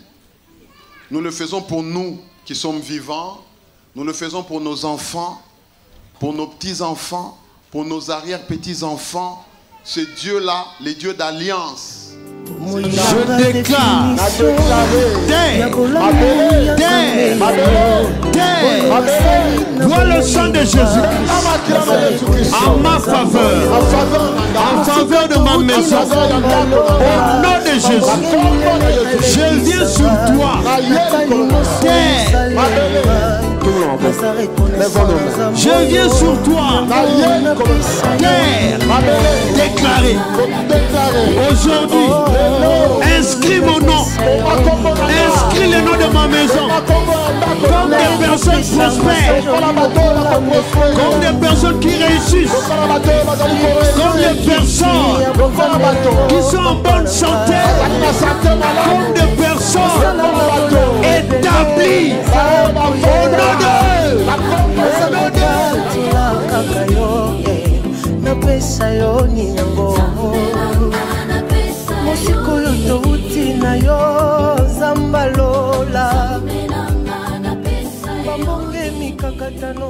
Speaker 7: Nous le faisons pour nous qui sommes vivants. Nous le faisons pour nos enfants, pour nos petits-enfants, pour nos arrière-petits-enfants. Ce Dieu-là, les dieux d'alliance.
Speaker 1: Je déclare vois le sang de Jésus en ma faveur, en faveur de ma maison. Au nom de Jésus, je viens sur toi. Je viens sur toi. Terre, déclaré. Aujourd'hui, inscris mon nom. Inscris le nom de ma maison. Comme des personnes prospèrent. Comme des personnes qui réussissent. Comme des personnes qui sont en bonne santé. Comme des personnes établies. Au nom de
Speaker 8: napesa yo ninyango mosikoyo touti na yo zambalola bambonge mikakatano